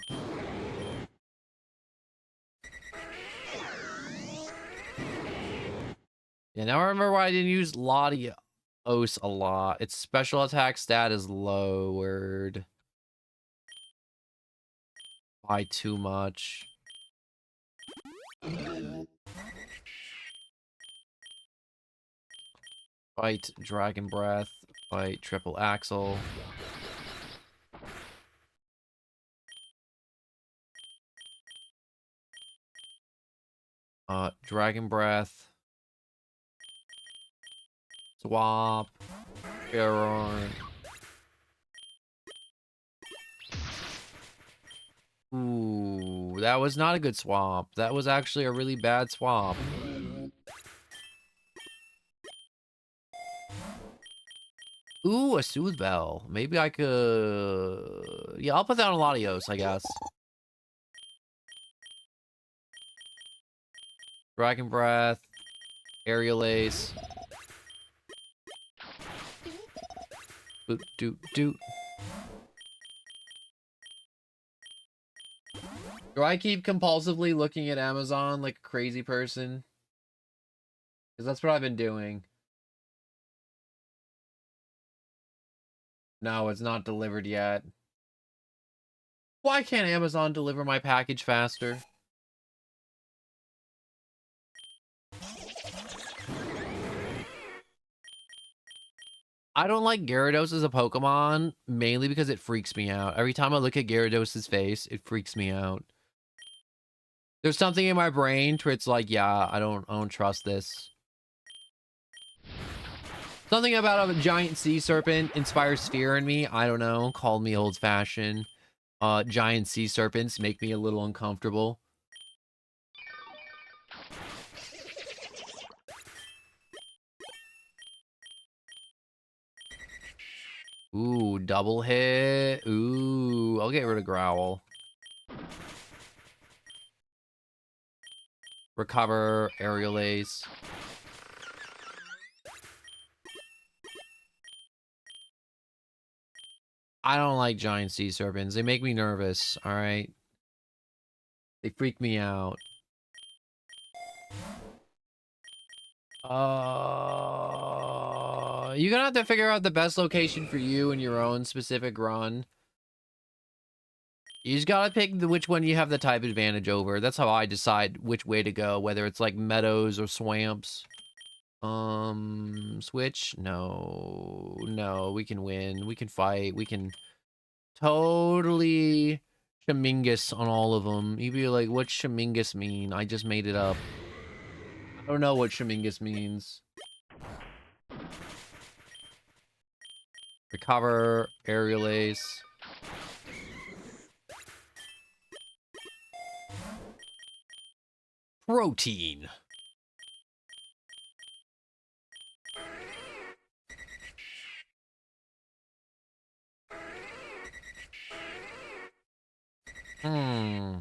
Yeah, now I remember why I didn't use Latios a lot. Its special attack stat is lowered by too much. Fight Dragon Breath. Fight Triple Axle. Dragon Breath. Swap. Error. Ooh, that was not a good swap. That was actually a really bad swap. Ooh, a Soothe Bell. Maybe I could... Yeah, I'll put that on Latios, I guess. Dragon Breath. Aerial Ace. Boot, doot, doot. Do I keep compulsively looking at Amazon like a crazy person? Because that's what I've been doing. No, it's not delivered yet. Why can't Amazon deliver my package faster? I don't like Gyarados as a Pokemon, mainly because it freaks me out. Every time I look at Gyarados' face, it freaks me out. There's something in my brain where it's like, yeah, I don't trust this. Something about a giant sea serpent inspires fear in me. I don't know. Call me old-fashioned. Giant sea serpents make me a little uncomfortable. Ooh, double hit. Ooh, I'll get rid of Growl. Recover, Aerial Ace. I don't like giant sea serpents. They make me nervous, alright? They freak me out. You're gonna have to figure out the best location for you in your own specific run. You just gotta pick which one you have the type advantage over. That's how I decide which way to go, whether it's like meadows or swamps. Switch? No. No, we can win. We can fight. We can totally Shamingus on all of them. You'd be like, what's Shamingus mean? I just made it up. I don't know what Shamingus means. Recover, Aerial Ace. Protein. Hmm.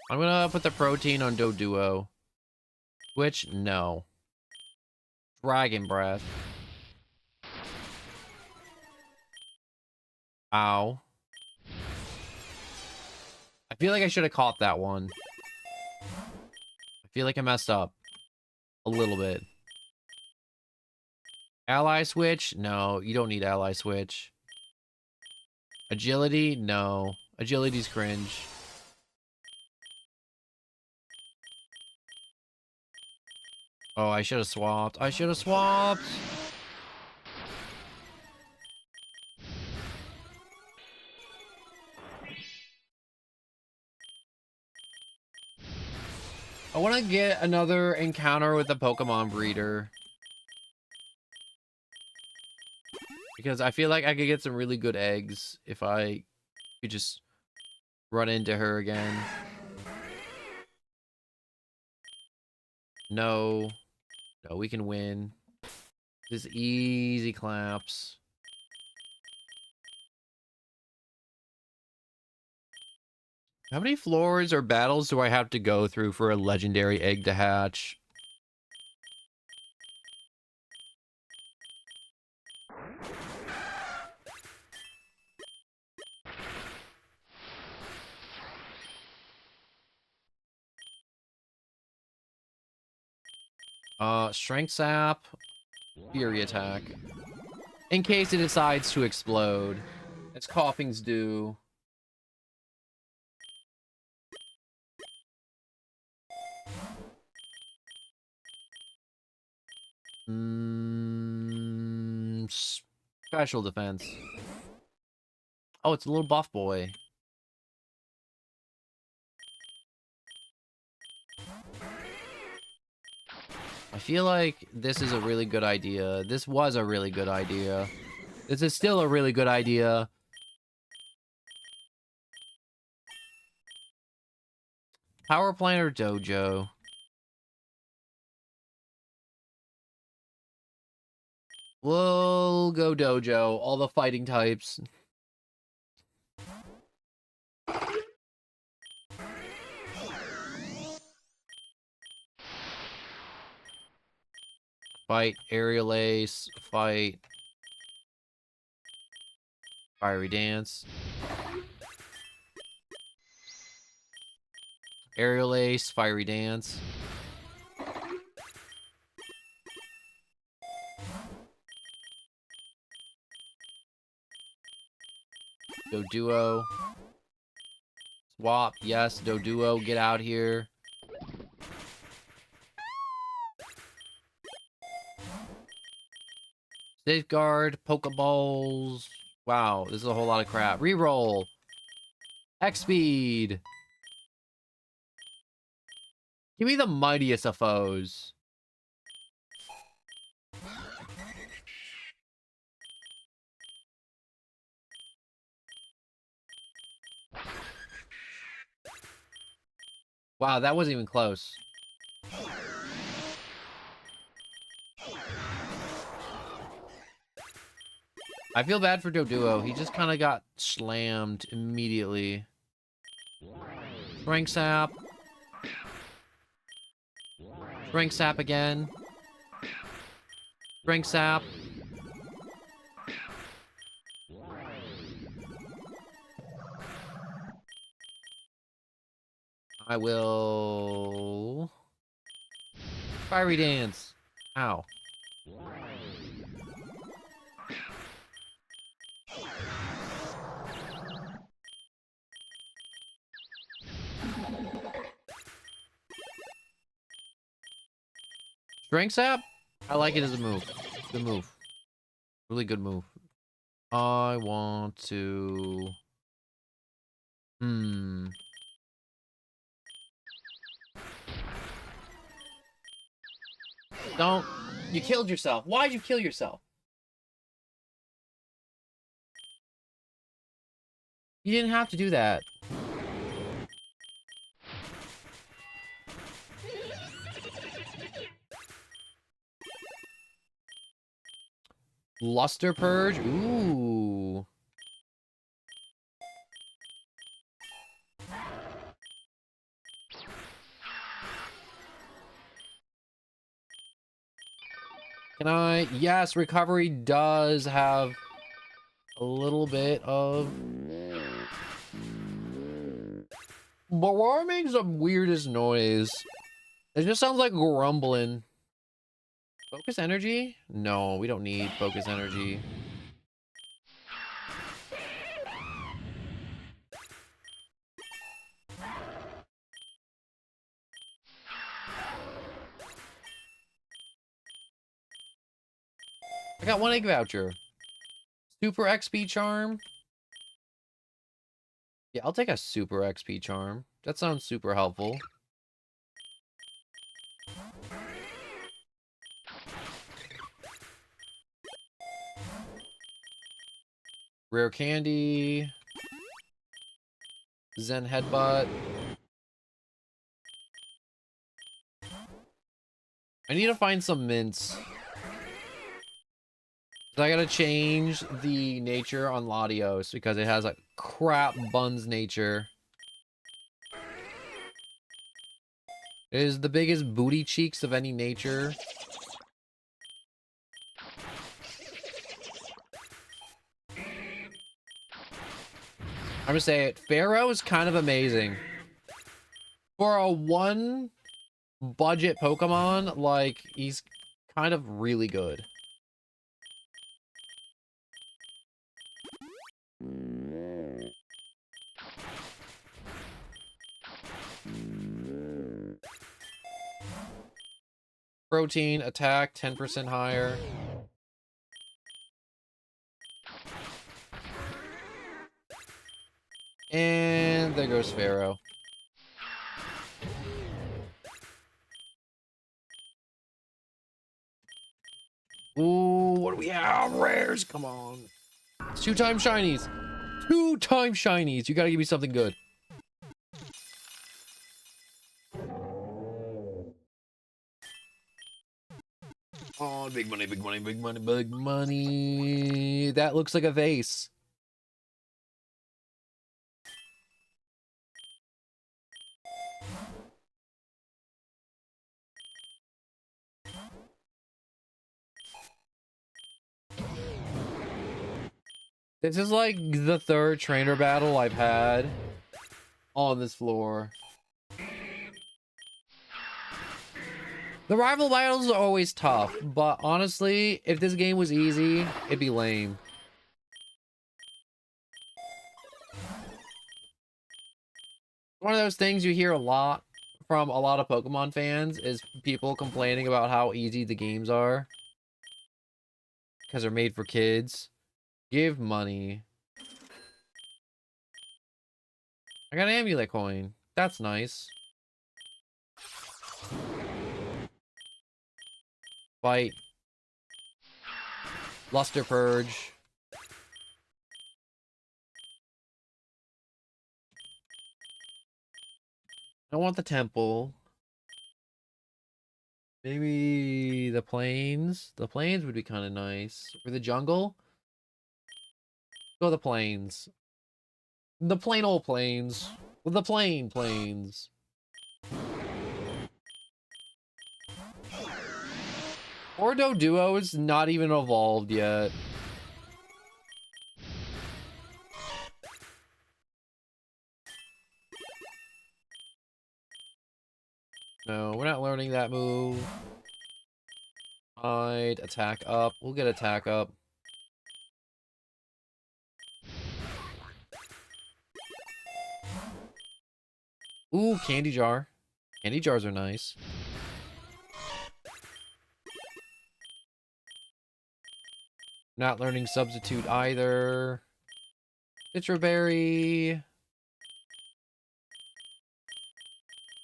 I'm gonna put the protein on Doduo. Which, no. Dragon Breath. Ow. I feel like I should have caught that one. I feel like I messed up. A little bit. Ally Switch? No, you don't need Ally Switch. Agility? No. Agility's cringe. Oh, I should have swapped. I should have swapped. I want to get another encounter with the Pokemon breeder. Because I feel like I could get some really good eggs if I could just run into her again. No. No, we can win. Just easy claps. How many floors or battles do I have to go through for a legendary egg to hatch? Strength Sap. Fury Attack. In case it decides to explode. As coughings do. Special defense. Oh, it's a little buff boy. I feel like this is a really good idea. This was a really good idea. This is still a really good idea. Power plant or dojo? We'll go dojo. All the fighting types. Fight aerial ace. Fight fiery dance. Aerial ace. Fiery dance. Do duo. Swap. Yes. Do duo. Get out here. Safeguard. Pokeballs. Wow. This is a whole lot of crap. Reroll. X speed. Give me the mightiest of foes. Wow, that wasn't even close. I feel bad for Doduo. He just kind of got slammed immediately. Strength sap. Strength sap again. Strength sap. I will... Fiery dance. Ow. Strength sap? I like it as a move. Good move. Really good move. I want to... Don't. You killed yourself. Why'd you kill yourself? You didn't have to do that. Luster Purge? Ooh. Can I? Yes, recovery does have a little bit of... But we're making some weirdest noise. It just sounds like grumbling. Focus energy? No, we don't need focus energy. I got 1 egg voucher. Super XP charm. Yeah, I'll take a super XP charm. That sounds super helpful. Rare candy. Zen headbutt. I need to find some mints. I gotta change the nature on Latios because it has a crap buns nature. It is the biggest booty cheeks of any nature. I'm gonna say it. Pharaoh is kind of amazing. For a 1 budget Pokemon, like, he's kind of really good. Protein, attack, 10% higher. And there goes Pharaoh. Ooh, what do we have? Rares, come on. It's 2-time shinies. 2-time shinies. You gotta give me something good. Oh, big money, big money, big money, big money. That looks like a vase. This is like the third trainer battle I've had on this floor. The rival battles are always tough, but honestly, if this game was easy, it'd be lame. One of those things you hear a lot from a lot of Pokemon fans is people complaining about how easy the games are because they're made for kids. Give money. I got an amulet coin. That's nice. Fight. Luster Purge. I want the temple. Maybe the plains. The plains would be kind of nice. Or the jungle. Go the plains. The plain old plains. The plain plains. Ordo Duo is not even evolved yet. No, we're not learning that move. I'd attack up. We'll get attack up. Ooh, candy jar. Candy jars are nice. Not learning substitute either. Citra berry.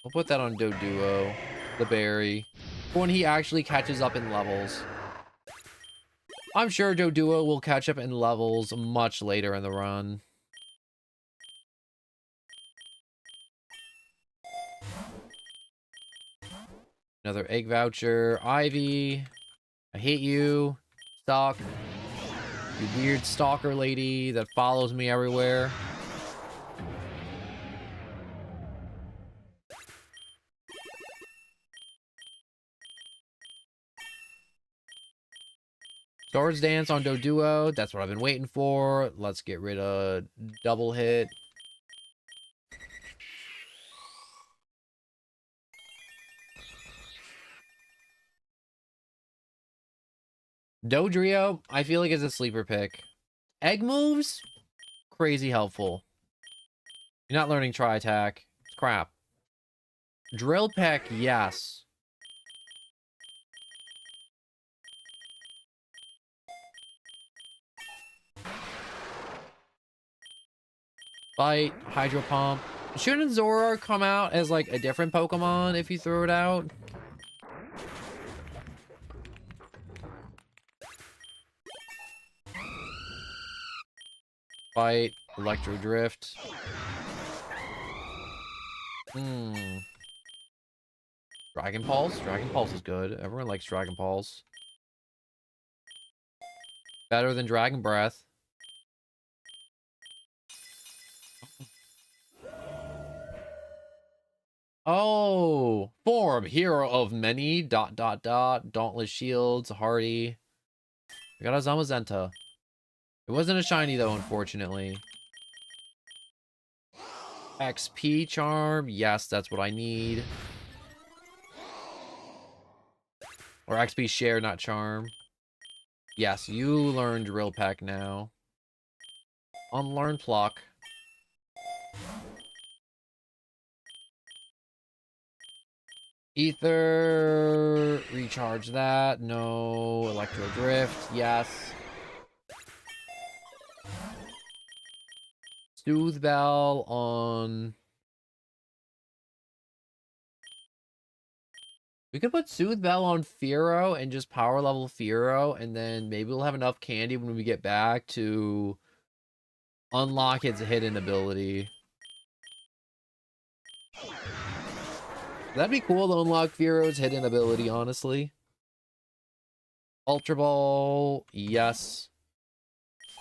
We'll put that on Doduo. The berry. When he actually catches up in levels. I'm sure Doduo will catch up in levels much later in the run. Another egg voucher. Ivy. I hate you. Stalk. You weird stalker lady that follows me everywhere. Swords Dance on Doduo. That's what I've been waiting for. Let's get rid of double hit. Dodrio, I feel like is a sleeper pick. Egg moves? Crazy helpful. You're not learning Tri-Attack. It's crap. Drill Peck, yes. Fight, Hydro Pump. Shouldn't Zoroark come out as like a different Pokemon if you throw it out? Fight, Electro Drift. Dragon Pulse? Dragon Pulse is good. Everyone likes Dragon Pulse. Better than Dragon Breath. Oh, form, hero of many, ... Dauntless Shields, Hardy. I got a Zamazenta. It wasn't a shiny though, unfortunately. XP charm, yes, that's what I need. Or XP share, not charm. Yes, you learned Drill Peck now. Unlearn Pluck. Ether, recharge that. No. Electro Drift, yes. Soothe Bell on... We could put Soothe Bell on Fearow and just power level Fearow, and then maybe we'll have enough candy when we get back to unlock its hidden ability. That'd be cool to unlock Fearow's hidden ability, honestly. Ultra Ball, yes.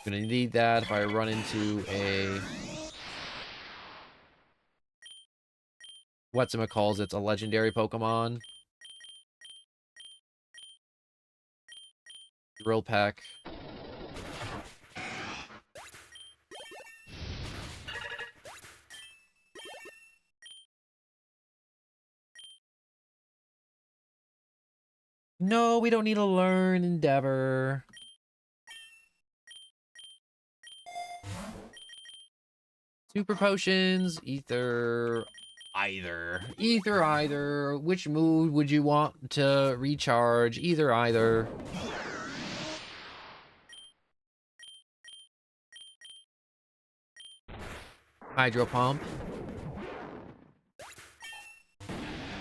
Gonna need that if I run into a... whatchamacalls, it's a legendary Pokemon. Drill Peck. No, we don't need to learn Endeavor. Super Potions, Ether, either. Ether, either. Which move would you want to recharge? Either, either. Hydro Pump.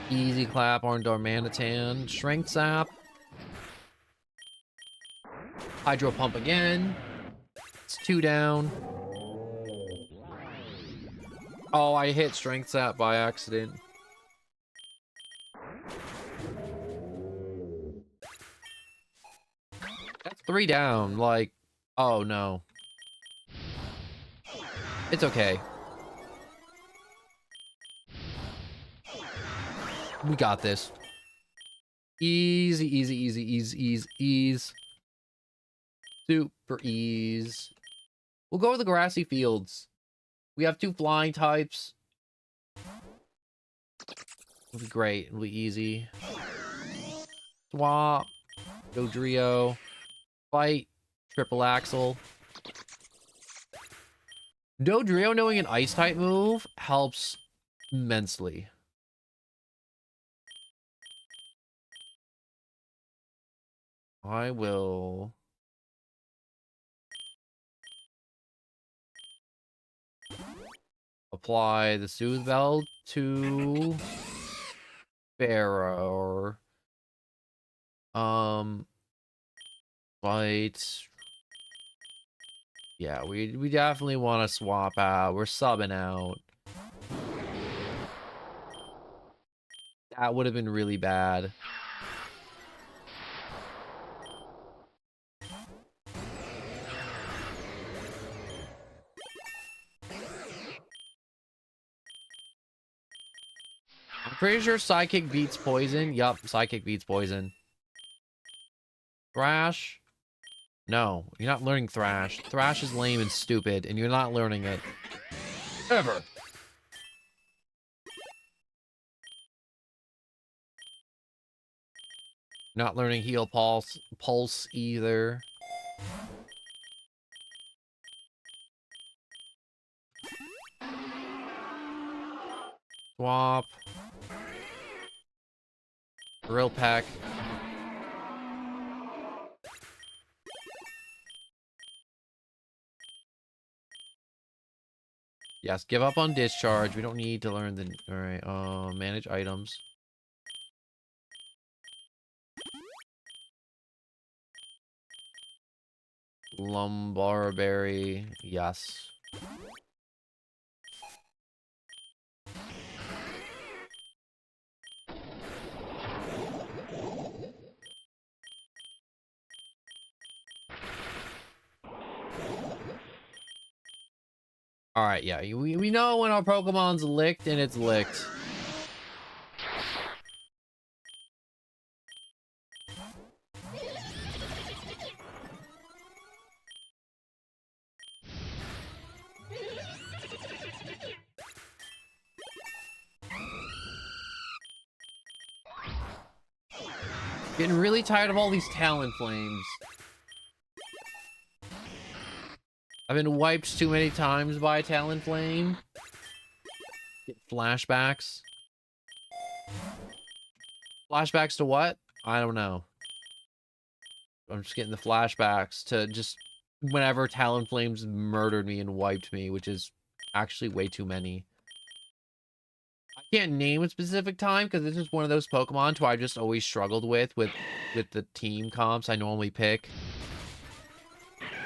Easy Clap on Darmanitan. Strength Sap. Hydro Pump again. It's 2 down. Oh, I hit Strength Sap by accident. That's 3 down. Like, oh no. It's okay. We got this. Easy, easy, easy, ease, ease, ease. Super ease. We'll go with the grassy fields. We have 2 flying types. It'll be great. It'll be easy. Swap. Dodrio. Fight. Triple Axle. Dodrio knowing an ice type move helps immensely. I will... apply the Soothe Bell to Pharaoh. Fight. Yeah, we definitely want to swap out. We're subbing out. That would have been really bad. I'm pretty sure Psychic beats Poison. Yup, Psychic beats Poison. Thrash? No, you're not learning Thrash. Thrash is lame and stupid, and you're not learning it. Ever. Not learning Heal Pulse either. Swap. Drill Peck. Yes, give up on Discharge. We don't need to learn the... Alright, manage items. Lumbar Berry. Yes. Alright, yeah. We know when our Pokemon's licked and it's licked. Getting really tired of all these Talonflames. I've been wiped too many times by a Talonflame. Get flashbacks. Flashbacks to what? I don't know. I'm just getting the flashbacks to just whenever Talonflames murdered me and wiped me, which is actually way too many. I can't name a specific time because this is one of those Pokemon who I just always struggled with the team comps I normally pick.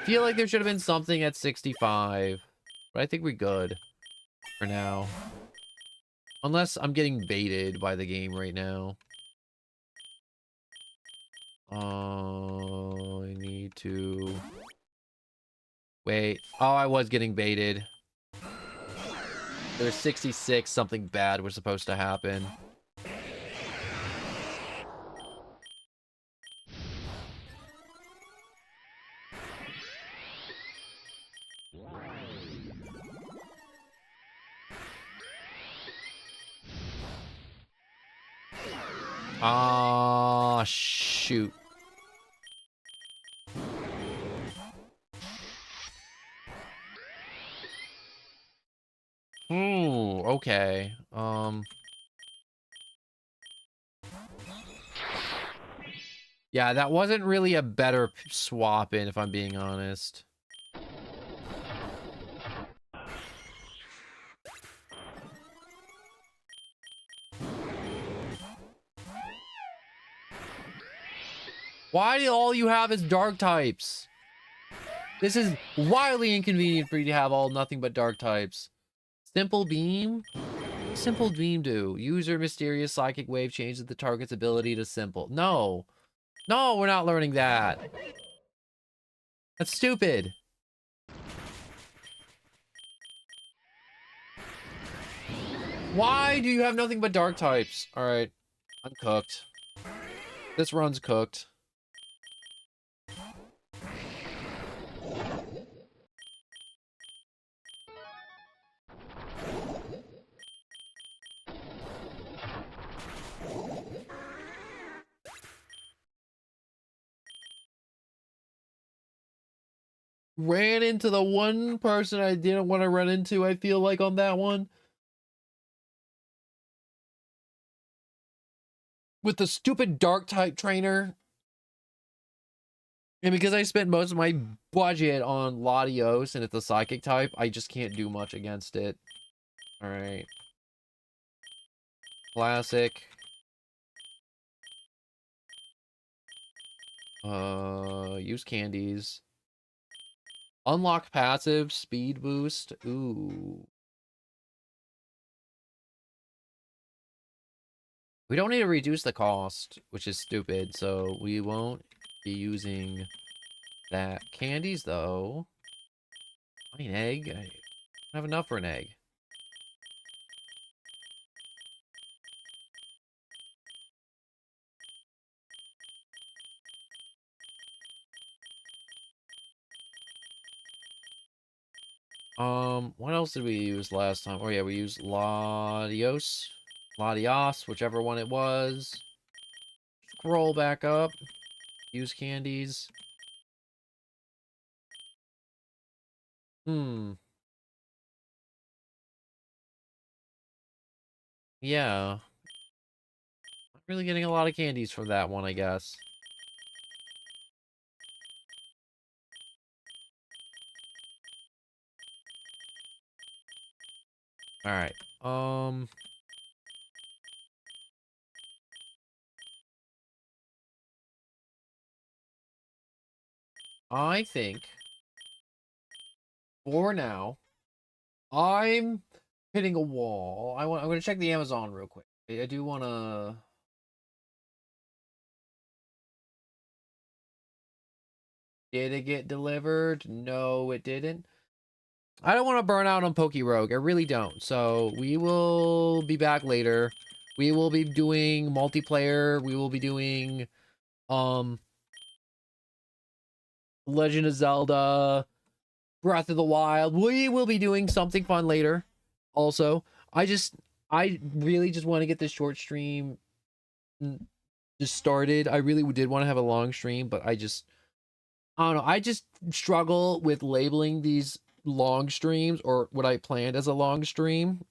Feel like there should have been something at 65, but I think we're good for now. Unless I'm getting baited by the game right now. to... Wait. Oh, I was getting baited. There's 66. Something bad was supposed to happen. Ah, shoot. Okay. Yeah, that wasn't really a better swap in, if I'm being honest. Why do all you have is dark types? This is wildly inconvenient for you to have all nothing but dark types. Simple beam? Simple beam do. User mysterious psychic wave changes the target's ability to simple. No. No, we're not learning that. That's stupid. Why do you have nothing but dark types? Alright. I'm cooked. This run's cooked. Ran into the one person I didn't want to run into, I feel like, on that one. With the stupid dark type trainer. And because I spent most of my budget on Latios and it's a psychic type, I just can't do much against it. Alright. Classic. Use candies. Unlock passive, speed boost. Ooh. We don't need to reduce the cost, which is stupid, so we won't be using that. Candies, though. An egg? I don't have enough for an egg. What else did we use last time? Oh yeah, we used Latios, whichever one it was. Scroll back up. Use candies. Yeah. Not really getting a lot of candies from that one, I guess. Alright. I think for now, I'm hitting a wall. I'm gonna check the Amazon real quick. I do wanna. Did it get delivered? No, it didn't. I don't want to burn out on Pokerogue. I really don't. So we will be back later. We will be doing multiplayer. We will be doing Legend of Zelda, Breath of the Wild. We will be doing something fun later. Also, I really just want to get this short stream just started. I really did want to have a long stream, but I don't know. I just struggle with labeling these long streams or what I planned as a long stream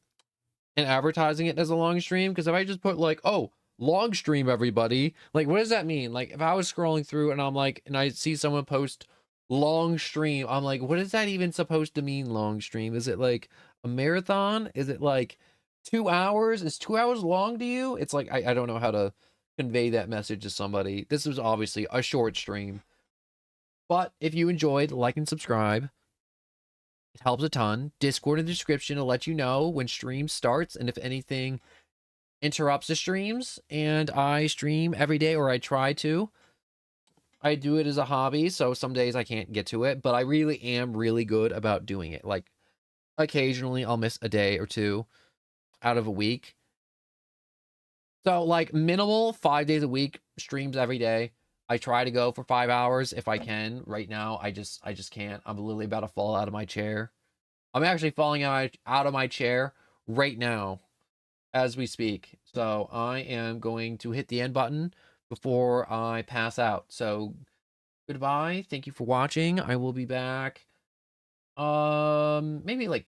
and advertising it as a long stream. Because if I just put like, oh, long stream, everybody, like, what does that mean? Like, if I was scrolling through and I'm like, and I see someone post long stream, I'm like, what is that even supposed to mean, long stream? Is it like a marathon? Is it like 2 hours? Is 2 hours long to you? It's like, I don't know how to convey that message to somebody. This was obviously a short stream. But if you enjoyed, like and subscribe. It helps a ton. Discord in the description will let you know when stream starts and if anything interrupts the streams. And I stream every day, or I try to. I do it as a hobby, so some days I can't get to it, but I really am really good about doing it. Like, occasionally I'll miss a day or two out of a week. So, like, minimal 5 days a week, streams every day. I try to go for 5 hours if I can. Right now, I just can't. I'm literally about to fall out of my chair. I'm actually falling out of my chair right now as we speak. So I am going to hit the end button before I pass out. So goodbye. Thank you for watching. I will be back maybe like